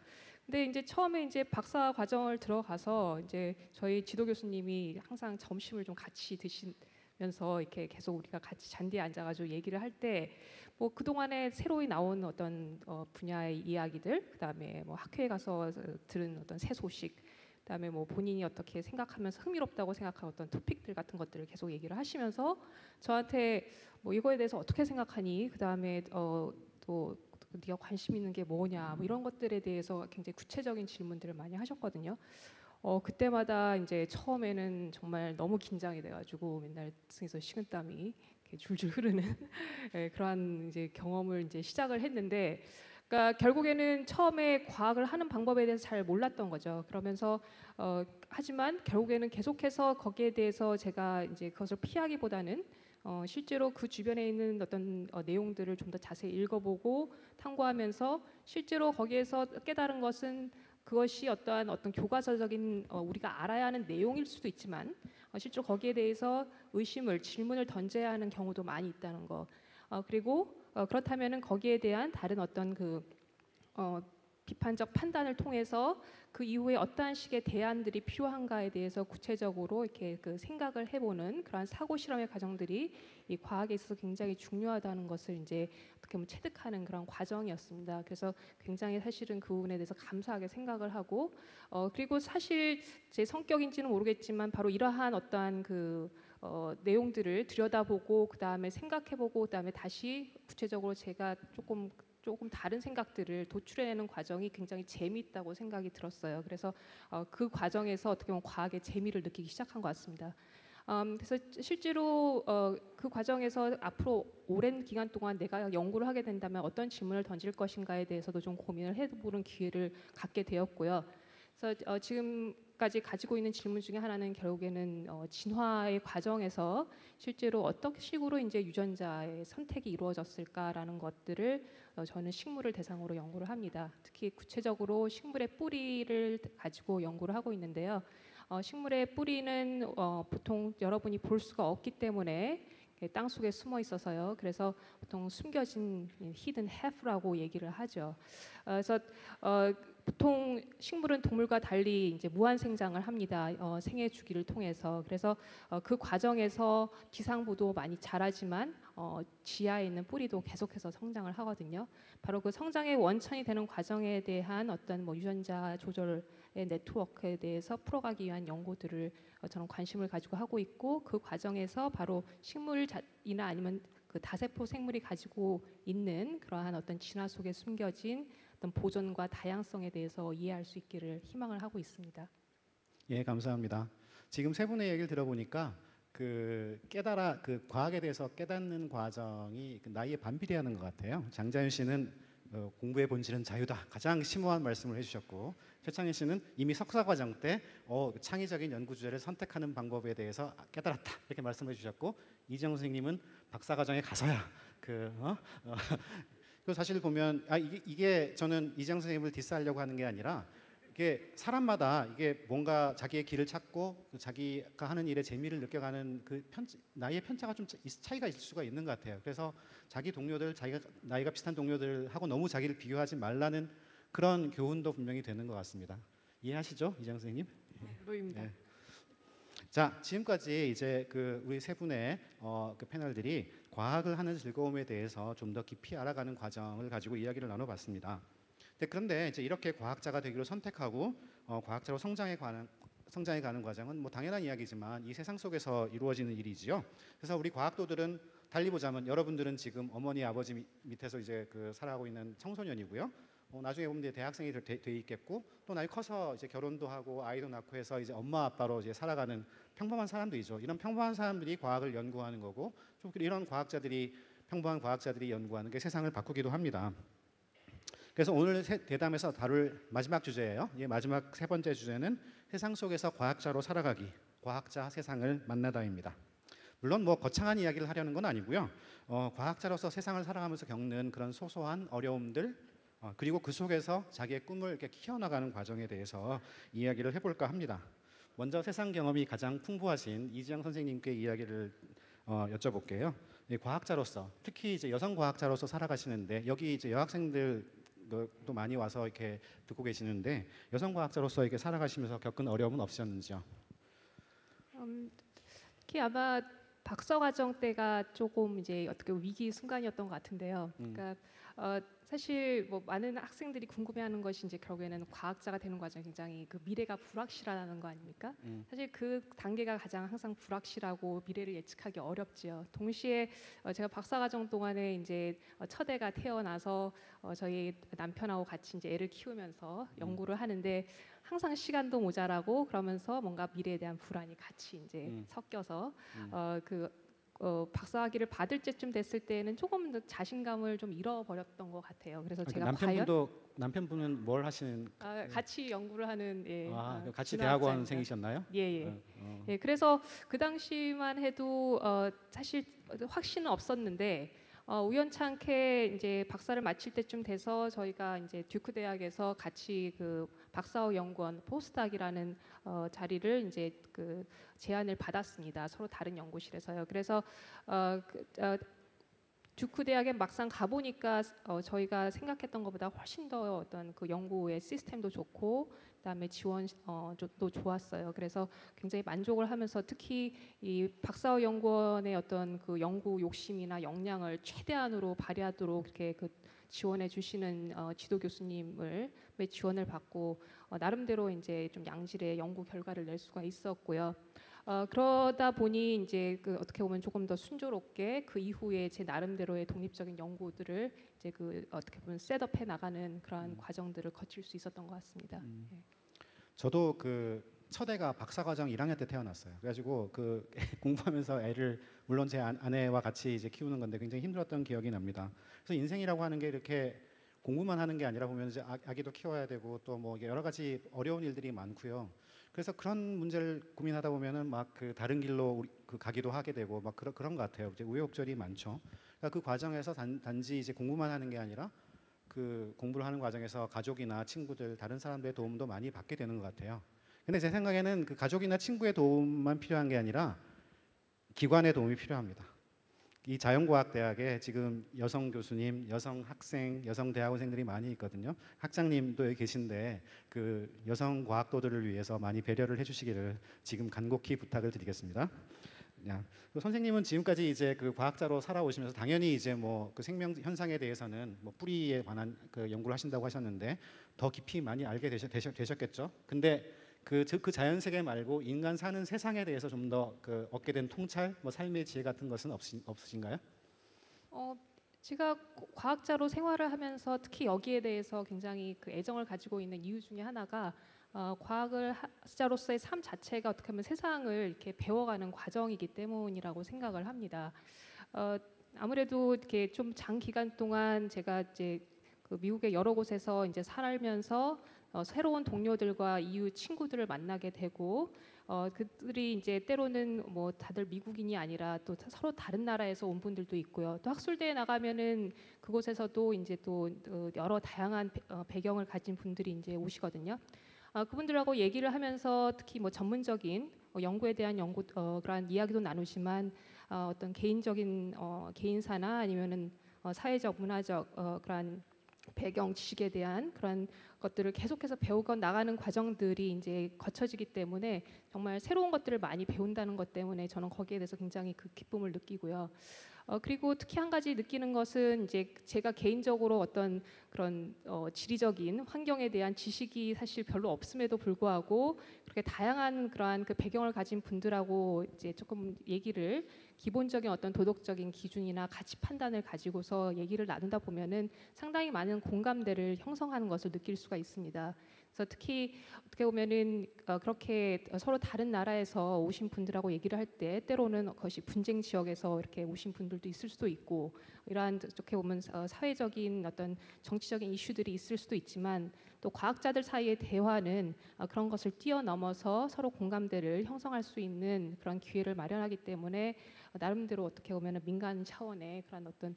근데 이제 처음에 이제 박사 과정을 들어가서 이제 저희 지도 교수님이 항상 점심을 좀 같이 드시면서 이렇게 계속 우리가 같이 잔디에 앉아가지고 얘기를 할 때 뭐 그동안에 새로이 나온 어떤 분야의 이야기들, 그다음에 뭐 학회에 가서 들은 어떤 새 소식, 그다음에 뭐 본인이 어떻게 생각하면서 흥미롭다고 생각한 어떤 토픽들 같은 것들을 계속 얘기를 하시면서 저한테 뭐 이거에 대해서 어떻게 생각하니? 그다음에 또 네가 관심 있는 게 뭐냐? 뭐 이런 것들에 대해서 굉장히 구체적인 질문들을 많이 하셨거든요. 그때마다 이제 처음에는 정말 너무 긴장이 돼가지고 맨날 등에서 식은땀이 이렇게 줄줄 흐르는 그러한 이제 경험을 이제 시작을 했는데, 그러니까 결국에는 처음에 과학을 하는 방법에 대해서 잘 몰랐던 거죠. 그러면서 하지만 결국에는 계속해서 거기에 대해서 제가 이제 그것을 피하기보다는 실제로 그 주변에 있는 어떤 내용들을 좀 더 자세히 읽어보고 탐구하면서 실제로 거기에서 깨달은 것은 그것이 어떤 교과서적인 우리가 알아야 하는 내용일 수도 있지만 실제로 거기에 대해서 질문을 던져야 하는 경우도 많이 있다는 거. 그리고 그렇다면은 거기에 대한 다른 어떤 비판적 판단을 통해서 그 이후에 어떠한 식의 대안들이 필요한가에 대해서 구체적으로 이렇게 그 생각을 해보는 그러한 사고 실험의 과정들이 이 과학에 있어서 굉장히 중요하다는 것을 이제 어떻게 보면 체득하는 그런 과정이었습니다. 그래서 굉장히 사실은 그 부분에 대해서 감사하게 생각을 하고 그리고 사실 제 성격인지는 모르겠지만 바로 이러한 어떠한 그 내용들을 들여다보고 그 다음에 생각해보고 그 다음에 다시 구체적으로 제가 조금 다른 생각들을 도출해내는 과정이 굉장히 재미있다고 생각이 들었어요. 그래서 그 과정에서 어떻게 보면 과학의 재미를 느끼기 시작한 것 같습니다. 그래서 실제로 그 과정에서 앞으로 오랜 기간 동안 내가 연구를 하게 된다면 어떤 질문을 던질 것인가에 대해서도 좀 고민을 해보는 기회를 갖게 되었고요. 그래서 지금까지 가지고 있는 질문 중에 하나는 결국에는 진화의 과정에서 실제로 어떤 식으로 이제 유전자의 선택이 이루어졌을까라는 것들을 저는 식물을 대상으로 연구를 합니다. 특히 구체적으로 식물의 뿌리를 가지고 연구를 하고 있는데요. 식물의 뿌리는 보통 여러분이 볼 수가 없기 때문에 땅 속에 숨어 있어서요. 그래서 보통 숨겨진 hidden half라고 얘기를 하죠. 그래서 보통 식물은 동물과 달리 이제 무한 생장을 합니다. 생애 주기를 통해서. 그래서 그 과정에서 지상부도 많이 자라지만 지하에 있는 뿌리도 계속해서 성장을 하거든요. 바로 그 성장의 원천이 되는 과정에 대한 어떤 뭐 유전자 조절의 네트워크에 대해서 풀어가기 위한 연구들을 저는 관심을 가지고 하고 있고 그 과정에서 바로 식물이나 아니면 그 다세포 생물이 가지고 있는 그러한 어떤 진화 속에 숨겨진 어떤 보존과 다양성에 대해서 이해할 수 있기를 희망을 하고 있습니다. 예, 감사합니다. 지금 세 분의 얘기를 들어보니까 그 과학에 대해서 깨닫는 과정이 그 나이에 반비례하는 것 같아요. 장자윤 씨는 공부의 본질은 자유다. 가장 심오한 말씀을 해주셨고 최창희 씨는 이미 석사 과정 때 창의적인 연구 주제를 선택하는 방법에 대해서 깨달았다 이렇게 말씀해 주셨고 이지영 선생님은 박사 과정에 가서야 그 사실 보면 이게 저는 이지영 선생님을 디스하려고 하는 게 아니라 이게 사람마다 이게 뭔가 자기의 길을 찾고 자기가 하는 일에 재미를 느껴가는 그 나이의 편차가 좀 차이가 있을 수가 있는 것 같아요. 그래서 자기 동료들, 자기가 나이가 비슷한 동료들하고 너무 자기를 비교하지 말라는 그런 교훈도 분명히 되는 것 같습니다. 이해하시죠, 이지영 선생님? 로입니다. 네. 자, 지금까지 이제 그 우리 세 분의 그 패널들이 과학을 하는 즐거움에 대해서 좀 더 깊이 알아가는 과정을 가지고 이야기를 나눠봤습니다. 그런데 이제 이렇게 과학자가 되기로 선택하고 과학자로 성장해 가는 과정은 뭐 당연한 이야기지만 이 세상 속에서 이루어지는 일이지요. 그래서 우리 과학도들은 달리 보자면 여러분들은 지금 어머니 아버지 밑에서 이제 그 살아가고 있는 청소년이고요. 나중에 보면 이제 대학생이 돼 있겠고 또 나중에 커서 이제 결혼도 하고 아이도 낳고 해서 이제 엄마 아빠로 이제 살아가는 평범한 사람들이죠. 이런 평범한 사람들이 과학을 연구하는 거고 좀 이런 평범한 과학자들이 연구하는 게 세상을 바꾸기도 합니다. 그래서 오늘 대담에서 다룰 마지막 주제예요. 이 마지막 세 번째 주제는 세상 속에서 과학자로 살아가기, 과학자 세상을 만나다입니다. 물론 뭐 거창한 이야기를 하려는 건 아니고요. 과학자로서 세상을 살아가면서 겪는 그런 소소한 어려움들 그리고 그 속에서 자기의 꿈을 이렇게 키워나가는 과정에 대해서 이야기를 해볼까 합니다. 먼저 세상 경험이 가장 풍부하신 이지영 선생님께 이야기를 여쭤볼게요. 과학자로서 특히 이제 여성 과학자로서 살아가시는데 여기 이제 여학생들 또 많이 와서 이렇게 듣고 계시는데 여성 과학자로서 이렇게 살아가시면서 겪은 어려움은 없으셨는지요? 특히 아마 박사 과정 때가 조금 이제 어떻게 위기 순간이었던 것 같은데요. 그러니까 사실 뭐 많은 학생들이 궁금해하는 것이 이제 결국에는 과학자가 되는 과정이 굉장히 그 미래가 불확실하다는 거 아닙니까? 사실 그 단계가 가장 항상 불확실하고 미래를 예측하기 어렵지요. 동시에 제가 박사 과정 동안에 이제 첫애가 태어나서 저희 남편하고 같이 이제 애를 키우면서 연구를 하는데 항상 시간도 모자라고 그러면서 뭔가 미래에 대한 불안이 같이 이제 섞여서 박사학위를 받을 때쯤 됐을 때는 조금 더 자신감을 좀 잃어버렸던 것 같아요. 그래서 제가 남편분은 뭘 하시는? 같이 연구를 하는 같이 대학원생이셨나요? 예. 예. 그래서 그 당시만 해도 사실 확신은 없었는데 우연찮게 이제 박사를 마칠 때쯤 돼서 저희가 이제 듀크 대학에서 같이 그 박사학 연구원 포스닥이라는 자리를 이제 그 제안을 받았습니다. 서로 다른 연구실에서요. 그래서 듀크 대학에 막상 가보니까 저희가 생각했던 것보다 훨씬 더 어떤 그 연구의 시스템도 좋고 그다음에 지원도 좋았어요. 그래서 굉장히 만족을 하면서 특히 이 박사후 연구원의 어떤 그 연구 욕심이나 역량을 최대한으로 발휘하도록 이렇게 그 지원해 주시는 지도 교수님을 지원을 받고 나름대로 이제 좀 양질의 연구 결과를 낼 수가 있었고요. 그러다 보니 이제 그 어떻게 보면 조금 더 순조롭게 그 이후에 제 나름대로의 독립적인 연구들을 이제 그 어떻게 보면 셋업해 나가는 그러한 과정들을 거칠 수 있었던 것 같습니다. 예. 저도 그 첫애가 박사과정 1학년 때 태어났어요. 그래가지고 그 공부하면서 애를 물론 제 아내와 같이 이제 키우는 건데 굉장히 힘들었던 기억이 납니다. 그래서 인생이라고 하는 게 이렇게 공부만 하는 게 아니라 보면 이제 아기도 키워야 되고 또 뭐 여러 가지 어려운 일들이 많고요. 그래서 그런 문제를 고민하다 보면은 막 그 다른 길로 그 가기도 하게 되고 막 그런 것 같아요. 이제 우여곡절이 많죠. 그러니까 그 과정에서 단지 이제 공부만 하는 게 아니라 그 공부를 하는 과정에서 가족이나 친구들 다른 사람들의 도움도 많이 받게 되는 것 같아요. 근데 제 생각에는 그 가족이나 친구의 도움만 필요한 게 아니라 기관의 도움이 필요합니다. 이 자연과학대학에 지금 여성 교수님, 여성 학생, 여성 대학원생들이 많이 있거든요. 학장님도 여기 계신데 그 여성 과학도들을 위해서 많이 배려를 해주시기를 지금 간곡히 부탁을 드리겠습니다. 선생님은 지금까지 이제 그 과학자로 살아오시면서 당연히 이제 뭐 그 생명 현상에 대해서는 뭐 뿌리에 관한 그 연구를 하신다고 하셨는데 더 깊이 많이 알게 되셨겠죠. 근데 그 자연 세계 말고 인간 사는 세상에 대해서 좀 더 그 얻게 된 통찰, 뭐 삶의 지혜 같은 것은 없으신가요? 제가 과학자로 생활을 하면서 특히 여기에 대해서 굉장히 그 애정을 가지고 있는 이유 중에 하나가 과학을 학자로서의 삶 자체가 어떻게 보면 세상을 이렇게 배워가는 과정이기 때문이라고 생각을 합니다. 아무래도 이렇게 좀 장기간 동안 제가 이제 그 미국의 여러 곳에서 이제 살면서 새로운 동료들과 이웃 친구들을 만나게 되고 그들이 이제 때로는 뭐 다들 미국인이 아니라 또 서로 다른 나라에서 온 분들도 있고요. 또 학술대에 나가면은 그곳에서도 이제 또 여러 다양한 배경을 가진 분들이 이제 오시거든요. 그분들하고 얘기를 하면서 특히 뭐 전문적인 연구에 대한 그러한 이야기도 나누지만 어떤 개인적인 개인사나 아니면은 사회적 문화적 그러한 배경 지식에 대한 그런 것들을 계속해서 배우고 나가는 과정들이 이제 거쳐지기 때문에 정말 새로운 것들을 많이 배운다는 것 때문에 저는 거기에 대해서 굉장히 그 기쁨을 느끼고요. 그리고 특히 한 가지 느끼는 것은 이제 제가 개인적으로 어떤 그런 지리적인 환경에 대한 지식이 사실 별로 없음에도 불구하고 그렇게 다양한 그러한 그 배경을 가진 분들하고 이제 조금 얘기를 기본적인 어떤 도덕적인 기준이나 가치 판단을 가지고서 얘기를 나누다 보면은 상당히 많은 공감대를 형성하는 것을 느낄 수가 있습니다. 그래서 특히 어떻게 보면은 그렇게 서로 다른 나라에서 오신 분들하고 얘기를 할 때 때로는 그것이 분쟁 지역에서 이렇게 오신 분들도 있을 수도 있고 이러한 어떻게 보면 사회적인 어떤 정치적인 이슈들이 있을 수도 있지만 또 과학자들 사이의 대화는 그런 것을 뛰어넘어서 서로 공감대를 형성할 수 있는 그런 기회를 마련하기 때문에 나름대로 어떻게 보면 민간 차원의 그런 어떤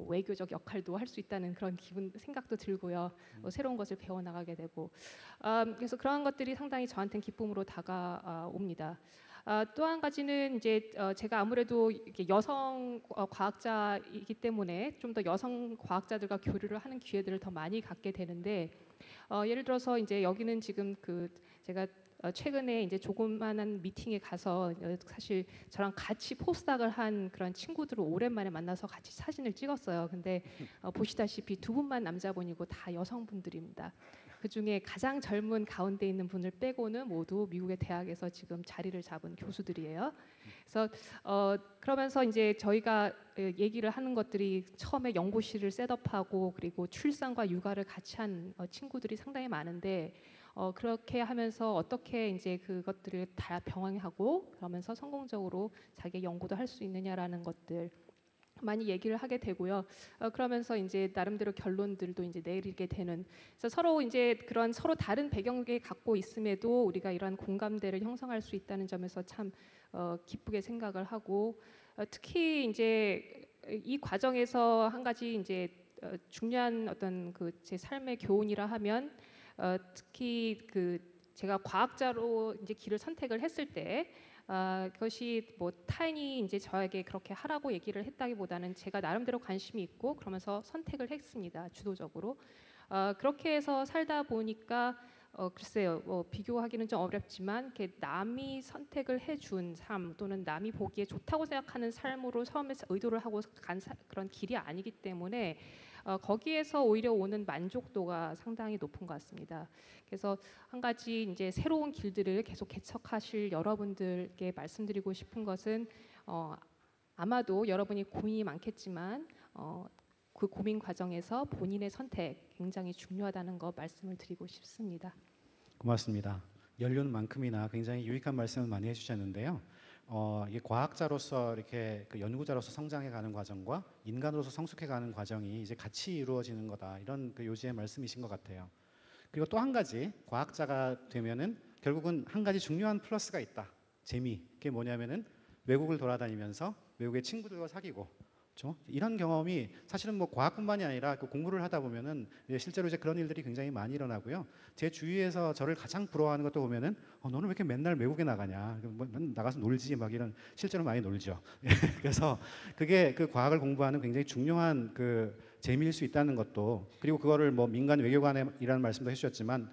외교적 역할도 할 수 있다는 그런 생각도 들고요. 새로운 것을 배워 나가게 되고 그래서 그러한 것들이 상당히 저한테는 기쁨으로 다가옵니다. 또 한 가지는 이제 제가 아무래도 이렇게 여성 과학자이기 때문에 좀 더 여성 과학자들과 교류를 하는 기회들을 더 많이 갖게 되는데 예를 들어서 이제 여기는 지금 그 제가 최근에 이제 조그만한 미팅에 가서 사실 저랑 같이 포스닥을 한 그런 친구들을 오랜만에 만나서 같이 사진을 찍었어요. 근데 보시다시피 두 분만 남자분이고 다 여성분들입니다. 그 중에 가장 젊은 가운데 있는 분을 빼고는 모두 미국의 대학에서 지금 자리를 잡은 교수들이에요. 그래서 그러면서 이제 저희가 얘기를 하는 것들이 처음에 연구실을 셋업하고 그리고 출산과 육아를 같이 한 친구들이 상당히 많은데 그렇게 하면서 어떻게 이제 그것들을 다 병행하고 그러면서 성공적으로 자기 연구도 할 수 있느냐라는 것들 많이 얘기를 하게 되고요. 그러면서 이제 나름대로 결론들도 이제 내리게 되는. 그래서 서로 이제 그런 서로 다른 배경을 갖고 있음에도 우리가 이러한 공감대를 형성할 수 있다는 점에서 참 기쁘게 생각을 하고 특히 이제 이 과정에서 한 가지 이제 중요한 어떤 그 제 삶의 교훈이라 하면 특히 그 제가 과학자로 이제 길을 선택을 했을 때 그것이 뭐 타인이 이제 저에게 그렇게 하라고 얘기를 했다기보다는 제가 나름대로 관심이 있고 그러면서 선택을 했습니다. 주도적으로. 그렇게 해서 살다 보니까 글쎄요, 비교하기는 좀 어렵지만 이렇게 남이 선택을 해준 삶 또는 남이 보기에 좋다고 생각하는 삶으로 처음에 의도를 하고 간 그런 길이 아니기 때문에 거기에서 오히려 오는 만족도가 상당히 높은 것 같습니다. 그래서 한 가지 이제 새로운 길들을 계속 개척하실 여러분들께 말씀드리고 싶은 것은 아마도 여러분이 고민이 많겠지만 그 고민 과정에서 본인의 선택 굉장히 중요하다는 거 말씀을 드리고 싶습니다. 고맙습니다. 연륜만큼이나 굉장히 유익한 말씀을 많이 해주셨는데요. 이게 과학자로서 이렇게 그 연구자로서 성장해가는 과정과 인간으로서 성숙해가는 과정이 이제 같이 이루어지는 거다, 이런 그 요지의 말씀이신 것 같아요. 그리고 또 한 가지, 과학자가 되면은 결국은 한 가지 중요한 플러스가 있다. 재미. 그게 뭐냐면은 외국을 돌아다니면서 외국의 친구들과 사귀고, 그렇죠? 이런 경험이 사실은 뭐 과학뿐만이 아니라 그 공부를 하다 보면은 실제로 이제 그런 일들이 굉장히 많이 일어나고요. 제 주위에서 저를 가장 부러워하는 것도 보면은 너는 왜 이렇게 맨날 외국에 나가냐, 뭐 나가서 놀지, 막 이런, 실제로 많이 놀죠. 그래서 그게 그 과학을 공부하는 굉장히 중요한 그 재미일 수 있다는 것도, 그리고 그거를 뭐 민간 외교관이라는 말씀도 해주셨지만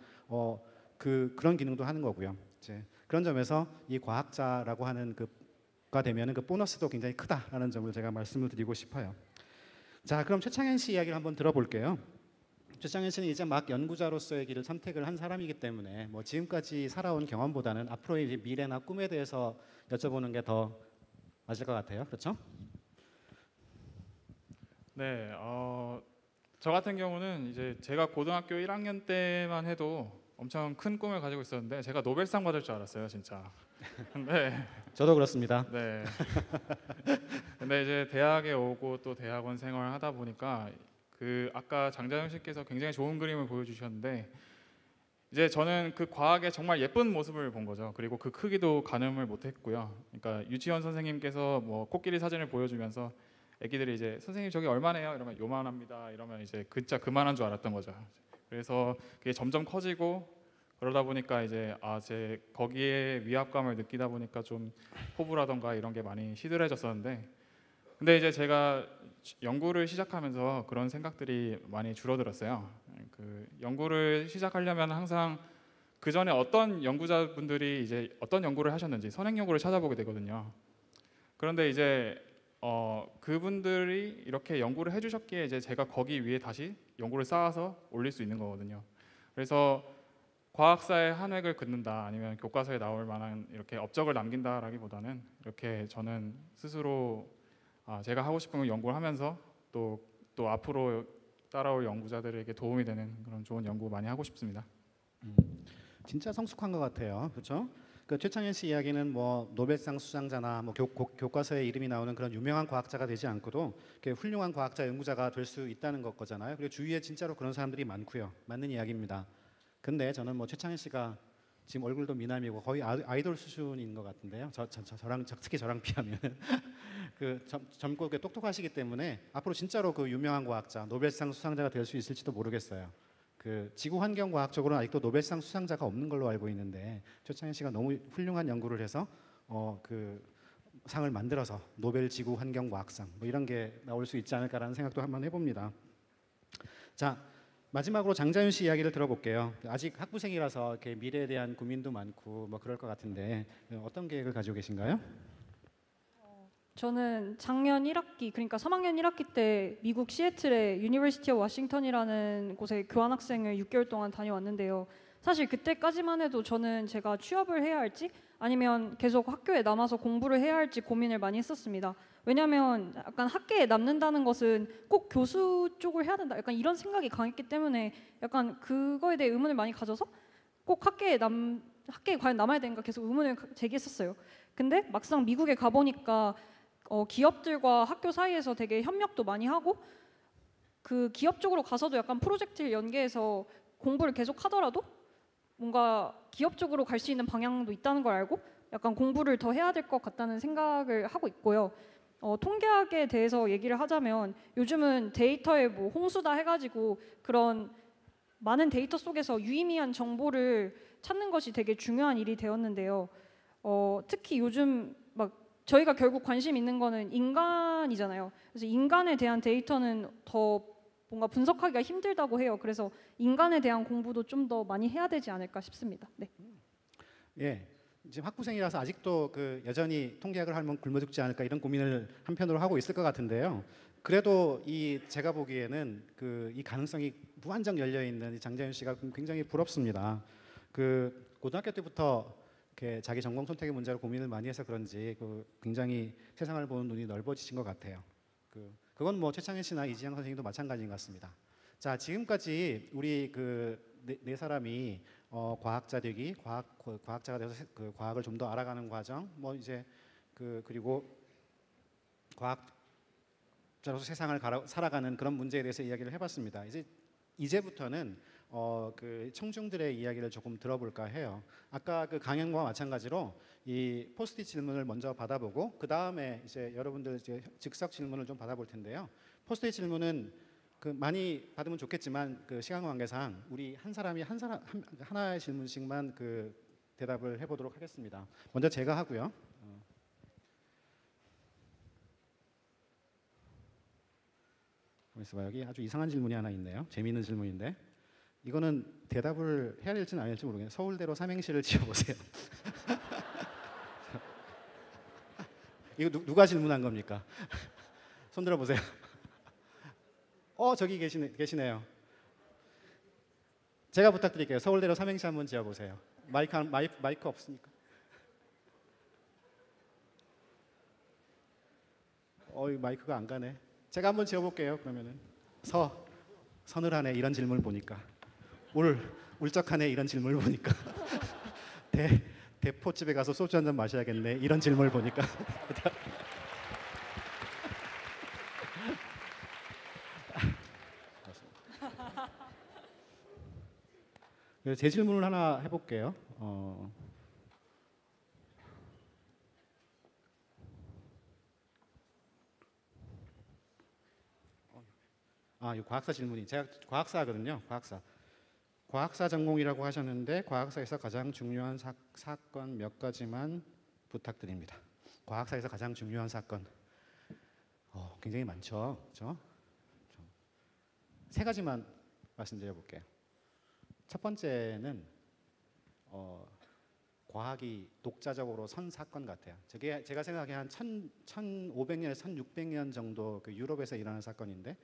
그런 기능도 하는 거고요. 이제 그런 점에서 이 과학자라고 하는 가 되면은 그 보너스도 굉장히 크다라는 점을 제가 말씀을 드리고 싶어요. 자, 그럼 최창현 씨 이야기를 한번 들어볼게요. 최창현 씨는 이제 막 연구자로서의 길을 선택을 한 사람이기 때문에 뭐 지금까지 살아온 경험보다는 앞으로의 이제 미래나 꿈에 대해서 여쭤보는 게 더 맞을 것 같아요. 그렇죠? 네, 저 같은 경우는 이제 제가 고등학교 1학년 때만 해도 엄청 큰 꿈을 가지고 있었는데 제가 노벨상 받을 줄 알았어요, 진짜. 근데 저도 그렇습니다. 네. 근데 이제 대학에 오고 또 대학원 생활을 하다 보니까 그 아까 장자영 씨께서 굉장히 좋은 그림을 보여주셨는데 이제 저는 그 과학의 정말 예쁜 모습을 본 거죠. 그리고 그 크기도 가늠을 못했고요. 그러니까 유치원 선생님께서 뭐 코끼리 사진을 보여주면서 애기들이 이제 선생님 저기 얼마네요? 이러면 요만합니다. 이러면 이제 진짜 그만한 줄 알았던 거죠. 그래서 그게 점점 커지고 그러다 보니까 이제 제 거기에 위압감을 느끼다 보니까 좀 호불호라던가 이런 게 많이 시들해졌었는데, 근데 이제 제가 연구를 시작하면서 그런 생각들이 많이 줄어들었어요. 그 연구를 시작하려면 항상 그 전에 어떤 연구자분들이 이제 어떤 연구를 하셨는지 선행 연구를 찾아보게 되거든요. 그런데 이제 그분들이 이렇게 연구를 해주셨기에 이제 제가 거기 위에 다시 연구를 쌓아서 올릴 수 있는 거거든요. 그래서 과학사의 한 획을 긋는다, 아니면 교과서에 나올 만한 이렇게 업적을 남긴다라기보다는 이렇게 저는 스스로 제가 하고 싶은 걸 연구를 하면서 또 앞으로 따라올 연구자들에게 도움이 되는 그런 좋은 연구 많이 하고 싶습니다. 진짜 성숙한 것 같아요. 그렇죠? 그 최창현 씨 이야기는 뭐 노벨상 수상자나 뭐 교과서에 이름이 나오는 그런 유명한 과학자가 되지 않고도 이렇게 훌륭한 과학자, 연구자가 될 수 있다는 거잖아요. 그리고 주위에 진짜로 그런 사람들이 많고요. 맞는 이야기입니다. 근데 저는 뭐 최창현 씨가 지금 얼굴도 미남이고 거의 아이돌 수준인 것 같은데요. 저랑 특히 저랑 비하면 그 젊고 똑똑하시기 때문에 앞으로 진짜로 그 유명한 과학자, 노벨상 수상자가 될 수 있을지도 모르겠어요. 그 지구 환경 과학적으로는 아직도 노벨상 수상자가 없는 걸로 알고 있는데 최창현 씨가 너무 훌륭한 연구를 해서 그 상을 만들어서 노벨 지구 환경 과학상 뭐 이런 게 나올 수 있지 않을까라는 생각도 한번 해봅니다. 자, 마지막으로 장자윤 씨 이야기를 들어볼게요. 아직 학부생이라서 이렇게 미래에 대한 고민도 많고 뭐 그럴 것 같은데 어떤 계획을 가지고 계신가요? 저는 작년 1학기, 그러니까 3학년 1학기 때 미국 시애틀의 유니버시티 오브 워싱턴이라는 곳에 교환학생을 6개월 동안 다녀왔는데요. 사실 그때까지만 해도 저는 제가 취업을 해야 할지 아니면 계속 학교에 남아서 공부를 해야 할지 고민을 많이 했었습니다. 왜냐하면 약간 학계에 남는다는 것은 꼭 교수 쪽을 해야 된다, 약간 이런 생각이 강했기 때문에 약간 그거에 대해 의문을 많이 가져서 꼭 학계에 과연 남아야 되는가 계속 의문을 제기했었어요. 근데 막상 미국에 가보니까 기업들과 학교 사이에서 되게 협력도 많이 하고, 그 기업 쪽으로 가서도 약간 프로젝트를 연계해서 공부를 계속 하더라도 뭔가 기업 쪽으로 갈 수 있는 방향도 있다는 걸 알고 약간 공부를 더 해야 될 것 같다는 생각을 하고 있고요. 통계학에 대해서 얘기를 하자면 요즘은 데이터에 뭐 홍수다 해가지고 그런 많은 데이터 속에서 유의미한 정보를 찾는 것이 되게 중요한 일이 되었는데요. 특히 요즘 막 저희가 결국 관심 있는 거는 인간이잖아요. 그래서 인간에 대한 데이터는 더 뭔가 분석하기가 힘들다고 해요. 그래서 인간에 대한 공부도 좀 더 많이 해야 되지 않을까 싶습니다. 네. 예, 지금 학부생이라서 아직도 그 여전히 통계학을 하면 굶어 죽지 않을까 이런 고민을 한편으로 하고 있을 것 같은데요. 그래도 이 제가 보기에는 그 이 가능성이 무한정 열려 있는 장자연 씨가 굉장히 부럽습니다. 그 고등학교 때부터 이렇게 자기 전공 선택의 문제로 고민을 많이 해서 그런지 그 굉장히 세상을 보는 눈이 넓어지신 것 같아요. 그건 뭐 최창현 씨나 이지영 선생님도 마찬가지인 것 같습니다. 자, 지금까지 우리 그 네 사람이 과학자 되기, 과학자가 돼서 그 과학을 좀 더 알아가는 과정, 뭐 이제 그리고 과학자로서 세상을 살아가는 그런 문제에 대해서 이야기를 해봤습니다. 이제부터는 그 청중들의 이야기를 조금 들어볼까 해요. 아까 그 강연과 마찬가지로 이 포스트잇 질문을 먼저 받아보고 그 다음에 이제 여러분들 이제 즉석 질문을 좀 받아볼 텐데요. 포스트잇 질문은 그 많이 받으면 좋겠지만 그 시간 관계상 우리 한 사람이 하나의 질문씩만 그 대답을 해보도록 하겠습니다. 먼저 제가 하고요. 있어봐, 여기 아주 이상한 질문이 하나 있네요. 재미있는 질문인데 이거는 대답을 해야 될지는 안 해야 될지 모르겠네요. 서울대로 삼행시를 지어보세요. 이거 누가 질문한 겁니까? 손 들어보세요. 저기 계시네요. 제가 부탁드릴게요. 서울대로 삼행시 한번 지어보세요. 마이크 없으니까. 이 마이크가 안 가네. 제가 한번 지어볼게요. 그러면은 서늘하네 이런 질문을 보니까 울적하네 이런 질문을 보니까 대포집에 가서 소주 한잔 마셔야겠네 이런 질문을 보니까 제 질문을 하나 해볼게요. 이 과학사 질문이 제가 과학사거든요. 과학사 전공이라고 하셨는데 과학사에서 가장 중요한 사건 몇 가지만 부탁드립니다. 과학사에서 가장 중요한 사건 굉장히 많죠. 그렇죠? 세 가지만 말씀드려 볼게요. 첫 번째는 과학이 독자적으로 선 사건 같아요. 제가 생각해 한 1500년에서 1600년 정도 그 유럽에서 일어난 사건인데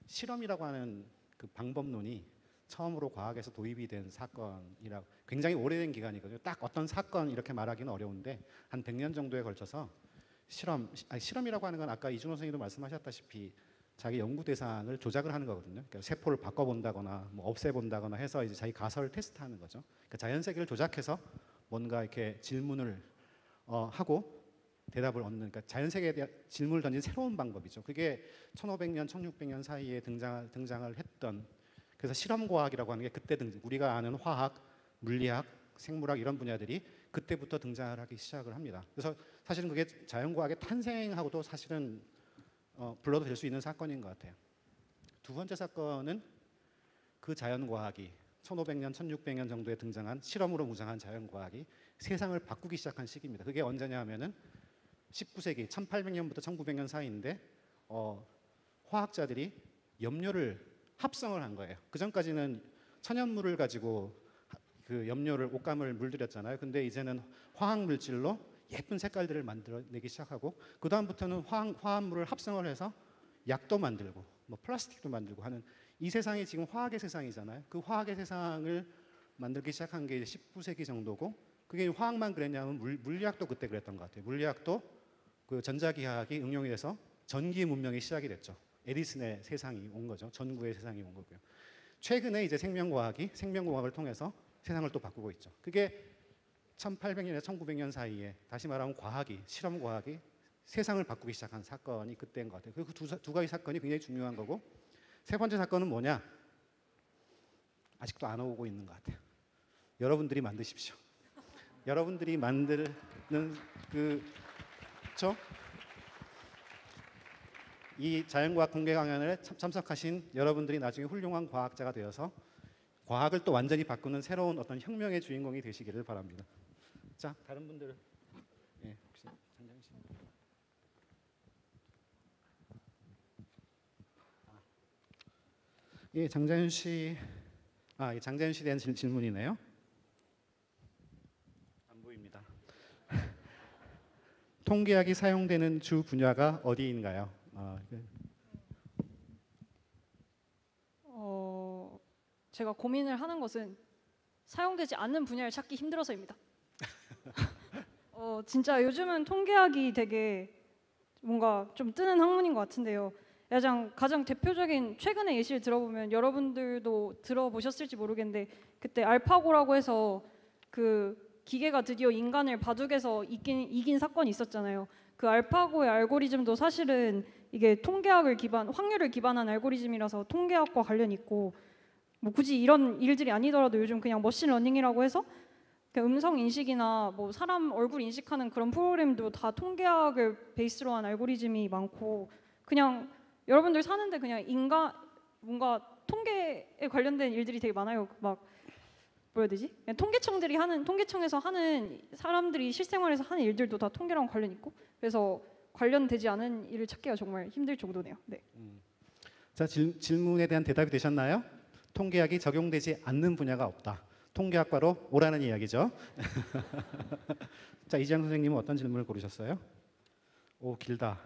실험이라고 하는 그 방법론이 처음으로 과학에서 도입이 된 사건이라고 굉장히 오래된 기간이거든요. 딱 어떤 사건 이렇게 말하기는 어려운데 한 100년 정도에 걸쳐서 실험이라고 하는 건 아까 이준호 선생님도 말씀하셨다시피 자기 연구 대상을 조작을 하는 거거든요. 그러니까 세포를 바꿔본다거나 뭐 없애본다거나 해서 이제 자기 가설을 테스트하는 거죠. 그러니까 자연 세계를 조작해서 뭔가 이렇게 질문을 하고 대답을 얻는, 그러니까 자연 세계에 대한 질문을 던진 새로운 방법이죠. 그게 1500년, 1600년 사이에 등장을 했던, 그래서 실험 과학이라고 하는 게 그때 우리가 아는 화학, 물리학, 생물학 이런 분야들이 그때부터 등장을 하기 시작을 합니다. 그래서 사실은 그게 자연 과학의 탄생하고도 사실은 불러도 될 수 있는 사건인 것 같아요. 두 번째 사건은 그 자연과학이 1500년, 1600년 정도에 등장한 실험으로 무장한 자연과학이 세상을 바꾸기 시작한 시기입니다. 그게 언제냐 하면은 19세기 1800년부터 1900년 사이인데 화학자들이 염료를 합성을 한 거예요. 그 전까지는 천연물을 가지고 그 염료를 옷감을 물들였잖아요. 근데 이제는 화학 물질로 예쁜 색깔들을 만들어내기 시작하고 그 다음부터는 화합물을 합성을 해서 약도 만들고 뭐 플라스틱도 만들고 하는, 이 세상이 지금 화학의 세상이잖아요. 그 화학의 세상을 만들기 시작한 게 19세기 정도고, 그게 화학만 그랬냐면 물리학도 그때 그랬던 것 같아요. 물리학도 그 전자기하학이 응용이 돼서 전기 문명이 시작이 됐죠. 에디슨의 세상이 온 거죠. 전구의 세상이 온 거고요. 최근에 이제 생명공학을 통해서 세상을 또 바꾸고 있죠. 그게 1800년에서 1900년 사이에 다시 말하면 실험 과학이 세상을 바꾸기 시작한 사건이 그때인 것 같아요. 그 두 가지 사건이 굉장히 중요한 거고, 세 번째 사건은 뭐냐? 아직도 안 오고 있는 것 같아요. 여러분들이 만드십시오. 여러분들이 만드는 그렇죠? 이 자연과학 공개 강연에 참석하신 여러분들이 나중에 훌륭한 과학자가 되어서 과학을 또 완전히 바꾸는 새로운 어떤 혁명의 주인공이 되시기를 바랍니다. 자, 다른 분들. 예, 혹시 장자연 씨. 예, 장자연 씨. 예, 장자연 씨에 대한 질문이네요. 안 보입니다. 통계학이 사용되는 주 분야가 어디인가요? 제가 고민을 하는 것은 사용되지 않는 분야를 찾기 힘들어서입니다. 진짜 요즘은 통계학이 되게 뭔가 좀 뜨는 학문인 것 같은데요. 가장 대표적인 최근의 예시를 들어보면 여러분들도 들어보셨을지 모르겠는데 그때 알파고라고 해서 그 기계가 드디어 인간을 바둑에서 이긴 사건이 있었잖아요. 그 알파고의 알고리즘도 사실은 이게 확률을 기반한 알고리즘이라서 통계학과 관련이 있고 뭐 굳이 이런 일들이 아니더라도 요즘 그냥 머신러닝이라고 해서 그냥 음성 인식이나 뭐 사람 얼굴 인식하는 그런 프로그램도 다 통계학을 베이스로 한 알고리즘이 많고 그냥 여러분들 사는데 그냥 뭔가 통계에 관련된 일들이 되게 많아요. 막 뭐라 해야 되지? 그냥 통계청에서 하는 사람들이 실생활에서 하는 일들도 다 통계랑 관련 있고 그래서 관련되지 않은 일을 찾기가 정말 힘들 정도네요. 네. 자, 질문에 대한 대답이 되셨나요? 통계학이 적용되지 않는 분야가 없다. 통계학과로 오라는 이야기죠. 자, 이지영 선생님은 어떤 질문을 고르셨어요? 오, 길다.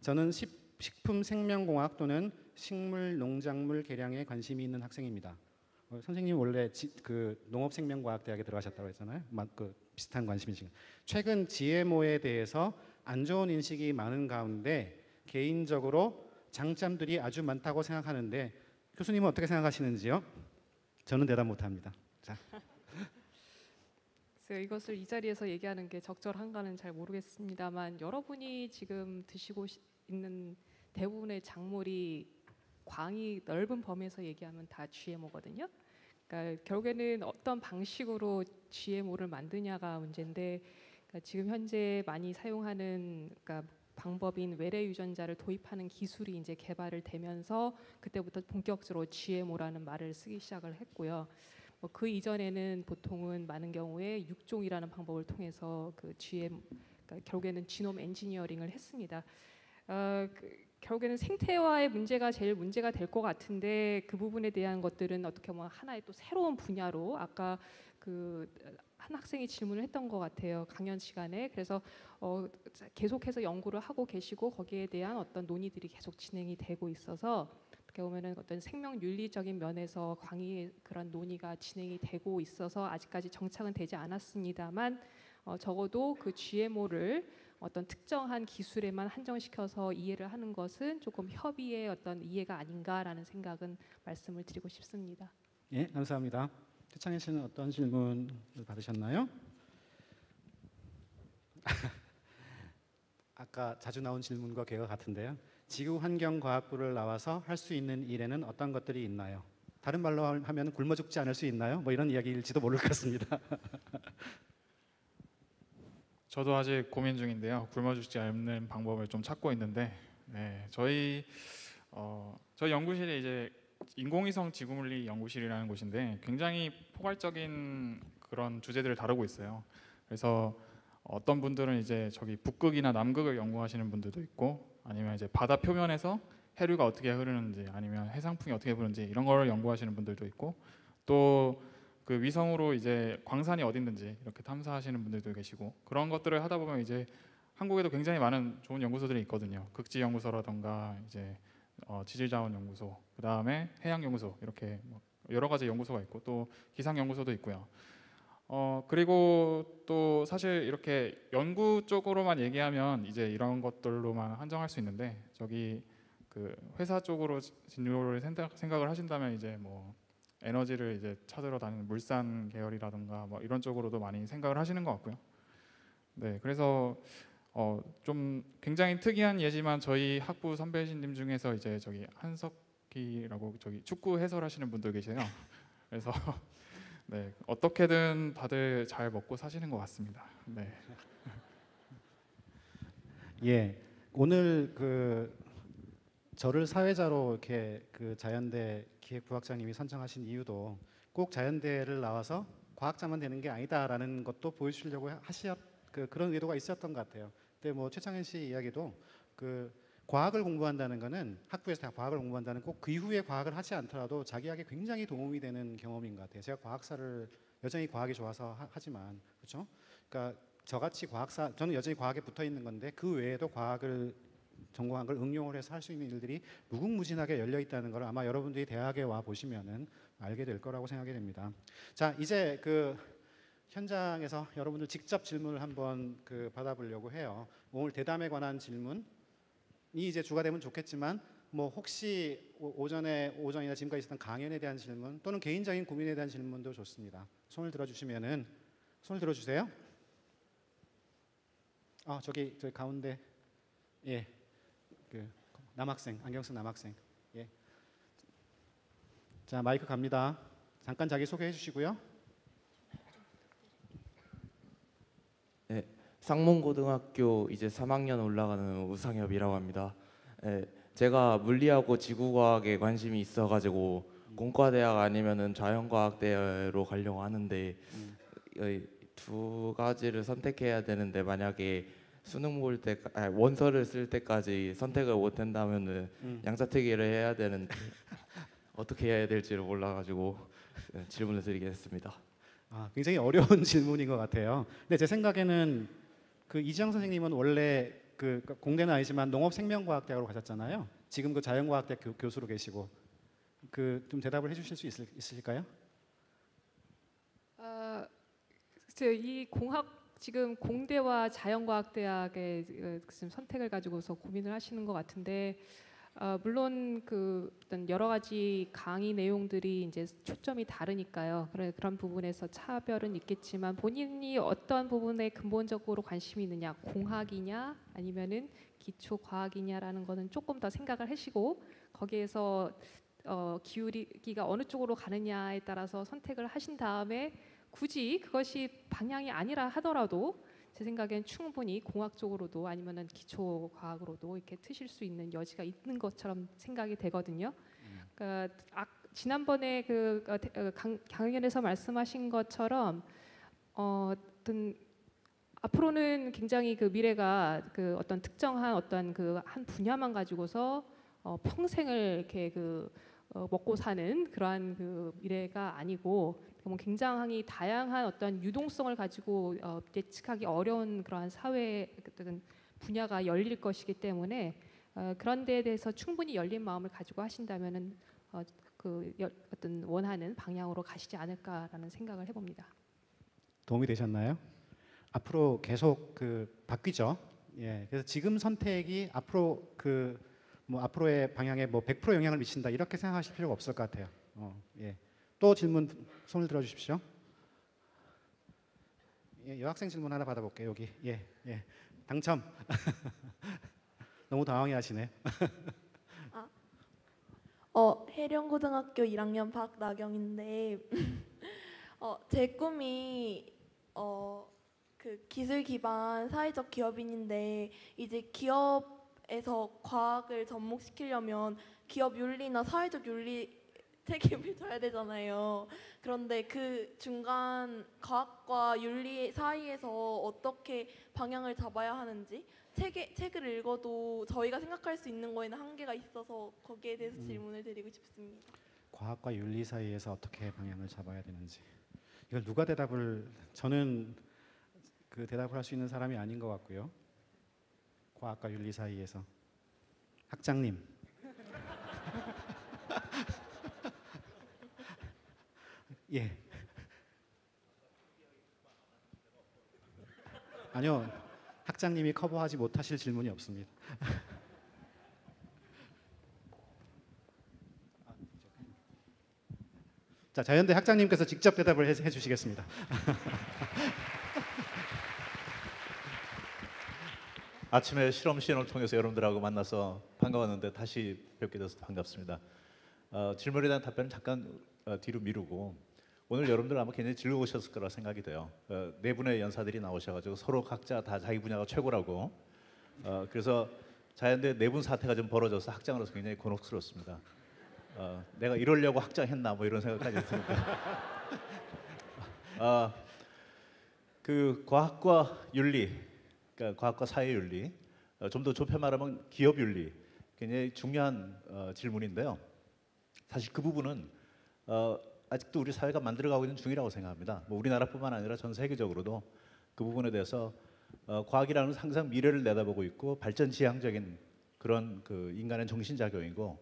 저는 식품 생명공학 또는 식물 농작물 개량에 관심이 있는 학생입니다. 선생님 원래 그 농업생명과학대학에 들어가셨다고 했잖아요. 그 비슷한 관심이신. 최근 GMO에 대해서 안 좋은 인식이 많은 가운데 개인적으로 장점들이 아주 많다고 생각하는데 교수님은 어떻게 생각하시는지요? 저는 대답 못합니다. 자. 그래서 이것을 이 자리에서 얘기하는 게 적절한가는 잘 모르겠습니다만 여러분이 지금 드시고 있는 대부분의 작물이 광이 넓은 범위에서 얘기하면 다 GMO거든요. 그러니까 결국에는 어떤 방식으로 GMO를 만드냐가 문제인데 그러니까 지금 현재 많이 사용하는 방법인 외래 유전자를 도입하는 기술이 이제 개발을 되면서 그때부터 본격적으로 GMO라는 말을 쓰기 시작을 했고요. 그 이전에는 보통은 많은 경우에 육종이라는 방법을 통해서 그러니까 결국에는 지놈 엔지니어링을 했습니다. 결국에는 생태와의 문제가 제일 문제가 될 것 같은데 그 부분에 대한 것들은 어떻게 보면 하나의 또 새로운 분야로 아까 그 한 학생이 질문을 했던 것 같아요. 강연 시간에. 그래서 계속해서 연구를 하고 계시고 거기에 대한 어떤 논의들이 계속 진행이 되고 있어서 어떻게 보면은 어떤 생명 윤리적인 면에서 광의의 그런 논의가 진행이 되고 있어서 아직까지 정착은 되지 않았습니다만 적어도 그 GMO를 어떤 특정한 기술에만 한정시켜서 이해를 하는 것은 조금 협의의 어떤 이해가 아닌가라는 생각은 말씀을 드리고 싶습니다. 예, 감사합니다. 최창현 씨는 어떤 질문을 받으셨나요? 아까 자주 나온 질문과 개가 같은데요. 지구환경과학부를 나와서 할 수 있는 일에는 어떤 것들이 있나요? 다른 말로 하면 굶어 죽지 않을 수 있나요? 뭐 이런 이야기일지도 모를 것 같습니다. 저도 아직 고민 중인데요. 굶어 죽지 않는 방법을 좀 찾고 있는데, 네, 저희 연구실이 이제 인공위성 지구물리 연구실이라는 곳인데 굉장히 포괄적인 그런 주제들을 다루고 있어요. 그래서 어떤 분들은 이제 저기 북극이나 남극을 연구하시는 분들도 있고, 아니면 이제 바다 표면에서 해류가 어떻게 흐르는지, 아니면 해상풍이 어떻게 부는지 이런 걸 연구하시는 분들도 있고, 또 그 위성으로 이제 광산이 어디 있는지 이렇게 탐사하시는 분들도 계시고, 그런 것들을 하다 보면 이제 한국에도 굉장히 많은 좋은 연구소들이 있거든요. 극지연구소라던가 이제 지질자원연구소, 그 다음에 해양연구소, 이렇게 여러 가지 연구소가 있고 또 기상연구소도 있고요. 그리고 또 사실 이렇게 연구 쪽으로만 얘기하면 이제 이런 것들로만 한정할 수 있는데, 저기 그 회사 쪽으로 진로를 생각을 하신다면 이제 뭐 에너지를 이제 찾으러 다니는 물산 계열이라든가 뭐 이런 쪽으로도 많이 생각을 하시는 것 같고요. 네, 그래서 좀 굉장히 특이한 예지만 저희 학부 선배님 중에서 이제 저기 한석기라고 저기 축구 해설하시는 분들 계세요. 그래서 네, 어떻게든 다들 잘 먹고 사시는 것 같습니다. 네. 예, 오늘 저를 사회자로 이렇게 그 자연대 기획부학장님이 선정하신 이유도 꼭 자연대를 나와서 과학자만 되는 게 아니다라는 것도 보여주려고 그런 의도가 있었던 것 같아요. 근데 뭐 최창현 씨 이야기도 그 과학을 공부한다는 거는 학부에서 다 과학을 공부한다는 꼭 그 이후에 과학을 하지 않더라도 자기에게 굉장히 도움이 되는 경험인 것 같아요. 제가 과학사를 여전히 과학이 좋아서 하지만 그렇죠? 그러니까 저같이 과학사 저는 여전히 과학에 붙어 있는 건데 그 외에도 과학을 전공한 걸 응용을 해서 할 수 있는 일들이 무궁무진하게 열려 있다는 걸 아마 여러분들이 대학에 와 보시면은 알게 될 거라고 생각이 됩니다. 자, 이제 그 현장에서 여러분들 직접 질문을 한번 받아보려고 해요. 오늘 대담에 관한 질문이 이제 주가 되면 좋겠지만 뭐 혹시 오전이나 지금까지 있었던 강연에 대한 질문 또는 개인적인 고민에 대한 질문도 좋습니다. 손을 들어주시면은 손을 들어주세요. 저기 가운데 예, 그 남학생 안경 쓴 남학생 예. 자 마이크 갑니다. 잠깐 자기 소개해 주시고요. 네, 상문고등학교 이제 3학년 올라가는 우상엽이라고 합니다. 네, 제가 물리하고 지구과학에 관심이 있어가지고 공과대학 아니면은 자연과학대로 가려고 하는데 두 가지를 선택해야 되는데 만약에 수능 볼 때 원서를 쓸 때까지 선택을 못 한다면은 양자택일을 해야 되는데 어떻게 해야 될지를 몰라가지고 질문을 드리겠습니다. 굉장히 어려운 질문인 것 같아요. 근데 제 생각에는 그 이지영 선생님은 원래 그 공대는 아니지만 농업생명과학대학으로 가셨잖아요. 지금 그 자연과학대 교수로 계시고 좀 대답을 해주실 수 있으실까요? 이 지금 공대와 자연과학대학의 지금 선택을 가지고서 고민을 하시는 것 같은데 물론 어떤 여러 가지 강의 내용들이 이제 초점이 다르니까요. 그런 부분에서 차별은 있겠지만 본인이 어떤 부분에 근본적으로 관심이 있느냐, 공학이냐 아니면은 기초과학이냐라는 거는 조금 더 생각을 하시고 거기에서 기울기가 어느 쪽으로 가느냐에 따라서 선택을 하신 다음에 굳이 그것이 방향이 아니라 하더라도 제 생각엔 충분히 공학 쪽으로도 아니면은 기초 과학으로도 이렇게 트실 수 있는 여지가 있는 것처럼 생각이 되거든요. 그러니까 지난번에 강연에서 말씀하신 것처럼 어떤 앞으로는 굉장히 미래가 어떤 특정한 어떤 한 분야만 가지고서 평생을 이렇게 먹고 사는 그러한 미래가 아니고 굉장히 다양한 어떤 유동성을 가지고 예측하기 어려운 그러한 사회 어떤 분야가 열릴 것이기 때문에 그런 데에 대해서 충분히 열린 마음을 가지고 하신다면은 어떤 원하는 방향으로 가시지 않을까라는 생각을 해봅니다. 도움이 되셨나요? 앞으로 계속 바뀌죠. 예, 그래서 지금 선택이 앞으로 앞으로의 방향에 100% 영향을 미친다 이렇게 생각하실 필요가 없을 것 같아요. 예. 또 질문 손을 들어주십시오. 예, 여학생 질문 하나 받아볼게요. 여기 예 당첨. 너무 당황해하시네. 해령고등학교 1학년 박나경인데 제 꿈이 기술 기반 사회적 기업인인데 이제 기업에서 과학을 접목시키려면 기업 윤리나 사회적 윤리 책임을 져야 되잖아요. 그런데 그 중간 과학과 윤리 사이에서 어떻게 방향을 잡아야 하는지 책을 읽어도 저희가 생각할 수 있는 거에는 한계가 있어서 거기에 대해서 질문을 드리고 싶습니다. 과학과 윤리 사이에서 어떻게 방향을 잡아야 되는지 이걸 저는 대답을 할 수 있는 사람이 아닌 것 같고요. 과학과 윤리 사이에서 학장님. 예. 아니요. 학장님이 커버하지 못하실 질문이 없습니다. 자, 자연대 학장님께서 직접 대답을 해주시겠습니다. 아침에 실험 시연을 통해서 여러분들하고 만나서 반가웠는데 다시 뵙게 돼서 반갑습니다. 질문에 대한 답변은 잠깐 뒤로 미루고 오늘 여러분들 아마 굉장히 즐거우셨을 거라 생각이 돼요. 네 분의 연사들이 나오셔가지고 서로 각자 다 자기 분야가 최고라고 그래서 자연대 네 분 사태가 좀 벌어져서 학장으로서 굉장히 곤혹스럽습니다. 내가 이러려고 학장했나 뭐 이런 생각까지 했습니다. 그 과학과 윤리, 그러니까 과학과 사회윤리, 좀 더 좁혀 말하면 기업윤리, 굉장히 중요한 질문인데요. 사실 그 부분은 아직도 우리 사회가 만들어가고 있는 중이라고 생각합니다. 뭐 우리나라뿐만 아니라 전 세계적으로도 그 부분에 대해서 과학이라는 것은 항상 미래를 내다보고 있고 발전지향적인 그런 그 인간의 정신작용이고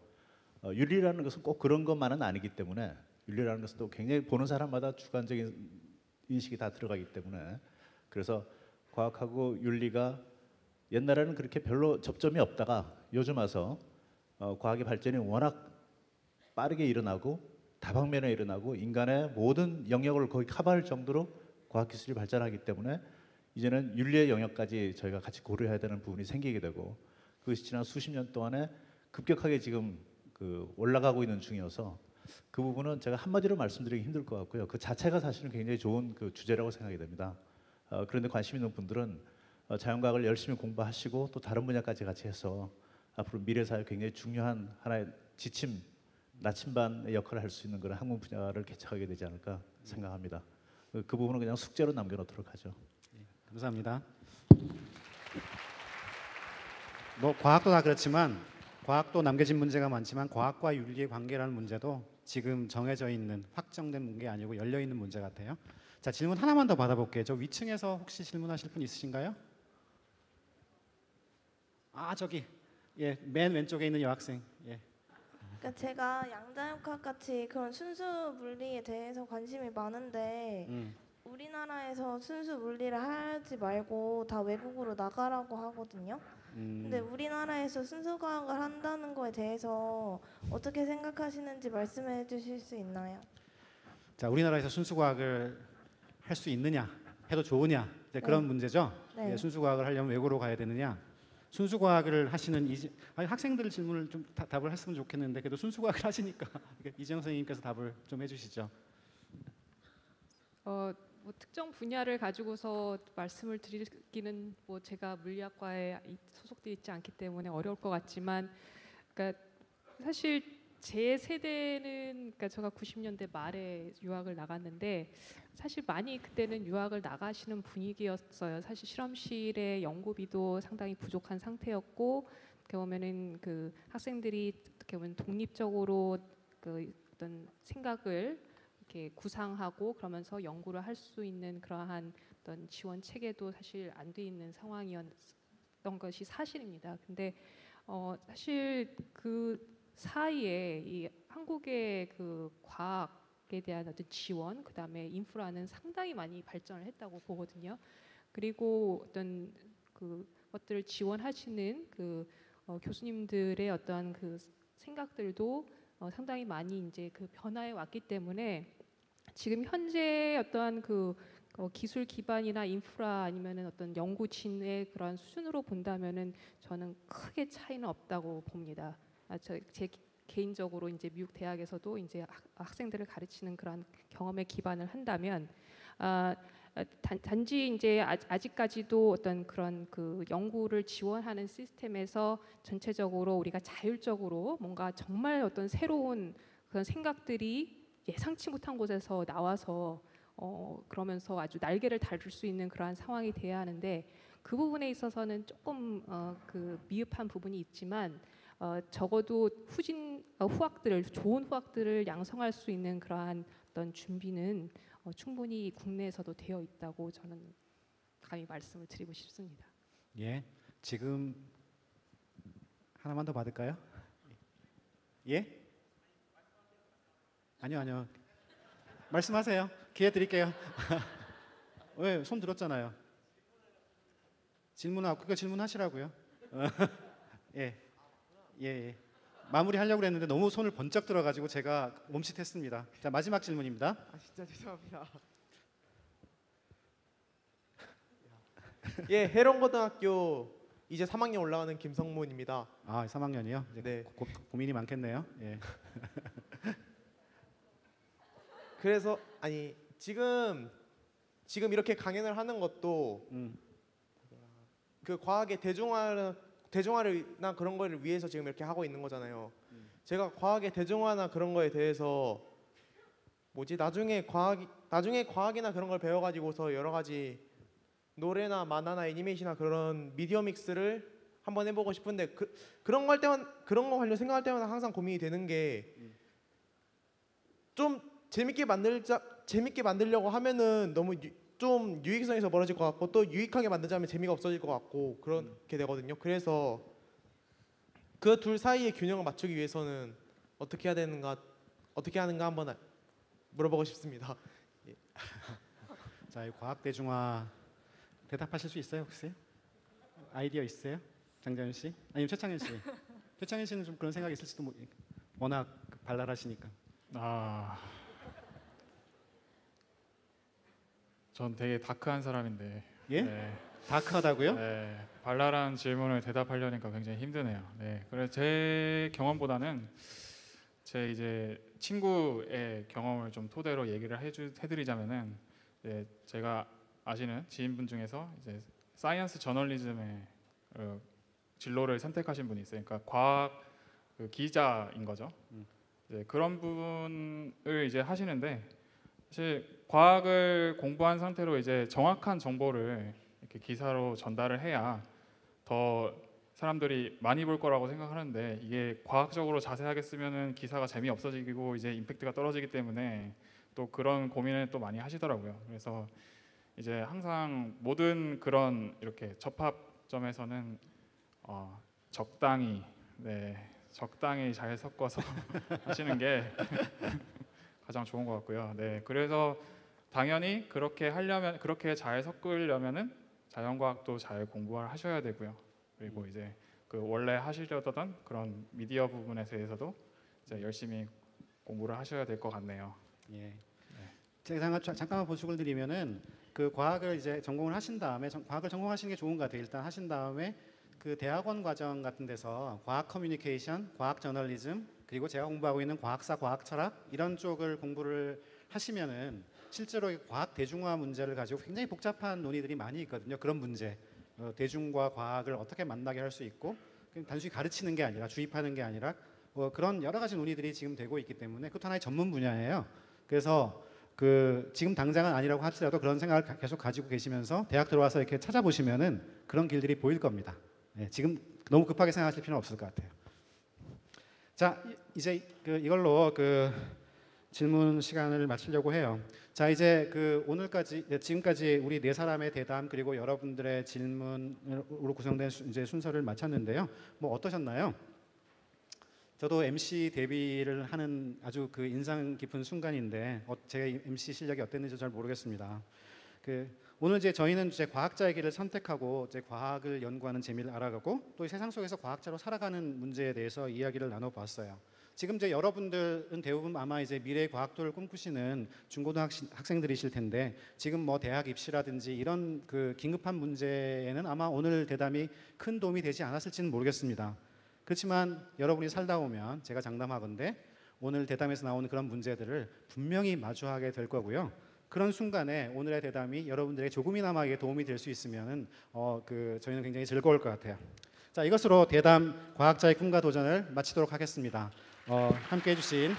윤리라는 것은 꼭 그런 것만은 아니기 때문에 윤리라는 것은 또 굉장히 보는 사람마다 주관적인 인식이 다 들어가기 때문에 그래서 과학하고 윤리가 옛날에는 그렇게 별로 접점이 없다가 요즘 와서 과학의 발전이 워낙 빠르게 일어나고 다방면에 일어나고 인간의 모든 영역을 거의 커버할 정도로 과학기술이 발전하기 때문에 이제는 윤리의 영역까지 저희가 같이 고려해야 되는 부분이 생기게 되고 그것이 지난 수십 년 동안에 급격하게 지금 그 올라가고 있는 중이어서 그 부분은 제가 한마디로 말씀드리기 힘들 것 같고요. 그 자체가 사실은 굉장히 좋은 그 주제라고 생각이 됩니다. 그런데 관심 있는 분들은 자연과학을 열심히 공부하시고 또 다른 분야까지 같이 해서 앞으로 미래 사회 굉장히 중요한 하나의 지침, 나침반의 역할을 할 수 있는 그런 학문 분야를 개척하게 되지 않을까 생각합니다. 그 부분은 그냥 숙제로 남겨놓도록 하죠. 감사합니다. 뭐 과학도 다 그렇지만 과학도 남겨진 문제가 많지만 과학과 윤리의 관계라는 문제도 지금 정해져 있는 확정된 게 아니고 열려 있는 문제 같아요. 자, 질문 하나만 더 받아볼게요. 저 위층에서 혹시 질문하실 분 있으신가요? 아, 저기 예, 맨 왼쪽에 있는 여학생. 예. 그러니까 제가 양자역학 같이 그런 순수 물리에 대해서 관심이 많은데 우리나라에서 순수 물리를 하지 말고 다 외국으로 나가라고 하거든요. 근데 우리나라에서 순수 과학을 한다는 거에 대해서 어떻게 생각하시는지 말씀해 주실 수 있나요? 자, 우리나라에서 순수 과학을 할 수 있느냐, 해도 좋으냐, 이제 그런 문제죠. 네. 예, 순수 과학을 하려면 외국으로 가야 되느냐. 순수 과학을 하시는 학생들 질문을 좀 답을 했으면 좋겠는데 그래도 순수 과학을 하시니까 이재영 선생님께서 답을 좀 해주시죠. 뭐 특정 분야를 가지고서 말씀을 드리기는 뭐 제가 물리학과에 소속돼 있지 않기 때문에 어려울 것 같지만, 그러니까 사실 제 세대는, 그러니까 제가 90년대 말에 유학을 나갔는데 사실 많이 그때는 유학을 나가시는 분위기였어요. 사실 실험실의 연구비도 상당히 부족한 상태였고, 어떻게 보면은 그 학생들이 어떻게 보면 독립적으로 그 어떤 생각을 이렇게 구상하고 그러면서 연구를 할 수 있는 그러한 어떤 지원 체계도 사실 안 돼 있는 상황이었던 것이 사실입니다. 근데 사실 그 사이에 이 한국의 그 과학에 대한 어떤 지원, 그다음에 인프라는 상당히 많이 발전을 했다고 보거든요. 그리고 어떤 그 것들을 지원하시는 그 교수님들의 어떤 그 생각들도 상당히 많이 이제 그 변화해 왔기 때문에 지금 현재 어떠한 그 기술 기반이나 인프라 아니면은 어떤 연구진의 그런 수준으로 본다면은 저는 크게 차이는 없다고 봅니다. 제 개인적으로 이제 미국 대학에서도 이제 학생들을 가르치는 그런 경험에 기반을 한다면 단지 이제 아직까지도 어떤 그런 그 연구를 지원하는 시스템에서 전체적으로 우리가 자율적으로 뭔가 정말 어떤 새로운 그런 생각들이 예상치 못한 곳에서 나와서 그러면서 아주 날개를 달을 수 있는 그러한 상황이 돼야 하는데 그 부분에 있어서는 조금 그 미흡한 부분이 있지만 적어도 후학들을 좋은 후학들을 양성할 수 있는 그러한 어떤 준비는 충분히 국내에서도 되어 있다고 저는 감히 말씀을 드리고 싶습니다. 예, 지금 하나만 더 받을까요? 예? 아니요. 말씀하세요. 기회 드릴게요. 왜? 손 들었잖아요. 그거 질문하시라고요. 예. 마무리하려고 했는데 너무 손을 번쩍 들어가지고 제가 멈칫했습니다. 자, 마지막 질문입니다. 진짜 죄송합니다. 예, 해령고등학교 이제 3학년 올라가는 김성문입니다. 아, 3학년이요? 네. 고민이 많겠네요. 예. 그래서 아니 지금 이렇게 강연을 하는 것도 그 과학의 대중화나 그런 거를 위해서 지금 이렇게 하고 있는 거잖아요. 제가 과학의 대중화나 그런 거에 대해서 나중에 나중에 과학이나 그런 걸 배워가지고서 여러 가지 노래나 만화나 애니메이션이나 그런 미디어 믹스를 한번 해보고 싶은데 그런 거 할 때만 그런 거 관련 생각할 때마다 항상 고민이 되는 게 좀 재밌게 만들려고 하면은 너무 좀 유익성에서 멀어질 것 같고 또 유익하게 만들자면 재미가 없어질 것 같고 그렇게 되거든요. 그래서 그 둘 사이의 균형을 맞추기 위해서는 어떻게 해야 되는가 어떻게 하는가 한번 물어보고 싶습니다. 자, 이 과학 대중화 대답하실 수 있어요 혹시? 아이디어 있어요? 장자윤 씨? 아니면 최창현 씨? 최창현 씨는 좀 그런 생각이 있을지도 워낙 발랄하시니까. 전 되게 다크한 사람인데. 예? 네. 다크하다고요? 네, 발랄한 질문을 대답하려니까 굉장히 힘드네요. 네, 그래서 제 경험보다는 제 이제 친구의 경험을 좀 토대로 얘기를 해드리자면은 제가 아시는 지인분 중에서 이제 사이언스 저널리즘의 진로를 선택하신 분이 있어요. 그러니까 과학 기자인 거죠. 그런 부분을 이제 하시는데 사실 과학을 공부한 상태로 이제 정확한 정보를 이렇게 기사로 전달을 해야 더 사람들이 많이 볼 거라고 생각하는데 이게 과학적으로 자세하게 쓰면은 기사가 재미없어지고 이제 임팩트가 떨어지기 때문에 또 그런 고민을 또 많이 하시더라고요. 그래서 이제 항상 모든 그런 이렇게 접합점에서는 적당히 잘 섞어서 하시는 게 가장 좋은 것 같고요. 네, 그래서 당연히 그렇게 잘 섞으려면은 자연과학도 잘 공부를 하셔야 되고요. 그리고 이제 그 원래 하시려던 그런 미디어 부분에 대해서도 이제 열심히 공부를 하셔야 될 것 같네요. 예. 제가 잠깐만 보충을 드리면은 그 과학을 이제 전공을 하신 다음에 과학을 전공하시는 게 좋은 것 같아요. 일단 하신 다음에 그 대학원 과정 같은 데서 과학 커뮤니케이션, 과학 저널리즘 그리고 제가 공부하고 있는 과학사, 과학 철학 이런 쪽을 공부를 하시면은 실제로 과학 대중화 문제를 가지고 굉장히 복잡한 논의들이 많이 있거든요. 그런 문제, 대중과 과학을 어떻게 만나게 할 수 있고 단순히 가르치는 게 아니라 주입하는 게 아니라 그런 여러 가지 논의들이 지금 되고 있기 때문에 그것도 하나의 전문 분야예요. 그래서 지금 당장은 아니라고 하더라도 그런 생각을 계속 가지고 계시면서 대학 들어와서 이렇게 찾아보시면은 그런 길들이 보일 겁니다. 지금 너무 급하게 생각하실 필요는 없을 것 같아요. 자, 이제 이걸로 질문 시간을 마치려고 해요. 자, 이제 지금까지 우리 네 사람의 대담 그리고 여러분들의 질문으로 구성된 이제 순서를 마쳤는데요. 뭐 어떠셨나요? 저도 MC 데뷔를 하는 아주 인상 깊은 순간인데 제 MC 실력이 어땠는지 잘 모르겠습니다. 오늘 저희는 이제 과학자의 길을 선택하고 이제 과학을 연구하는 재미를 알아가고 또 세상 속에서 과학자로 살아가는 문제에 대해서 이야기를 나눠봤어요. 지금 이제 여러분들은 대부분 아마 이제 미래의 과학도를 꿈꾸시는 중고등학생들이실 텐데 지금 뭐 대학 입시라든지 이런 긴급한 문제에는 아마 오늘 대담이 큰 도움이 되지 않았을지는 모르겠습니다. 그렇지만 여러분이 살다 보면 제가 장담하건대 오늘 대담에서 나오는 그런 문제들을 분명히 마주하게 될 거고요. 그런 순간에 오늘의 대담이 여러분들에게 조금이나마 도움이 될 수 있으면 저희는 굉장히 즐거울 것 같아요. 자, 이것으로 대담 과학자의 꿈과 도전을 마치도록 하겠습니다. 함께해 주신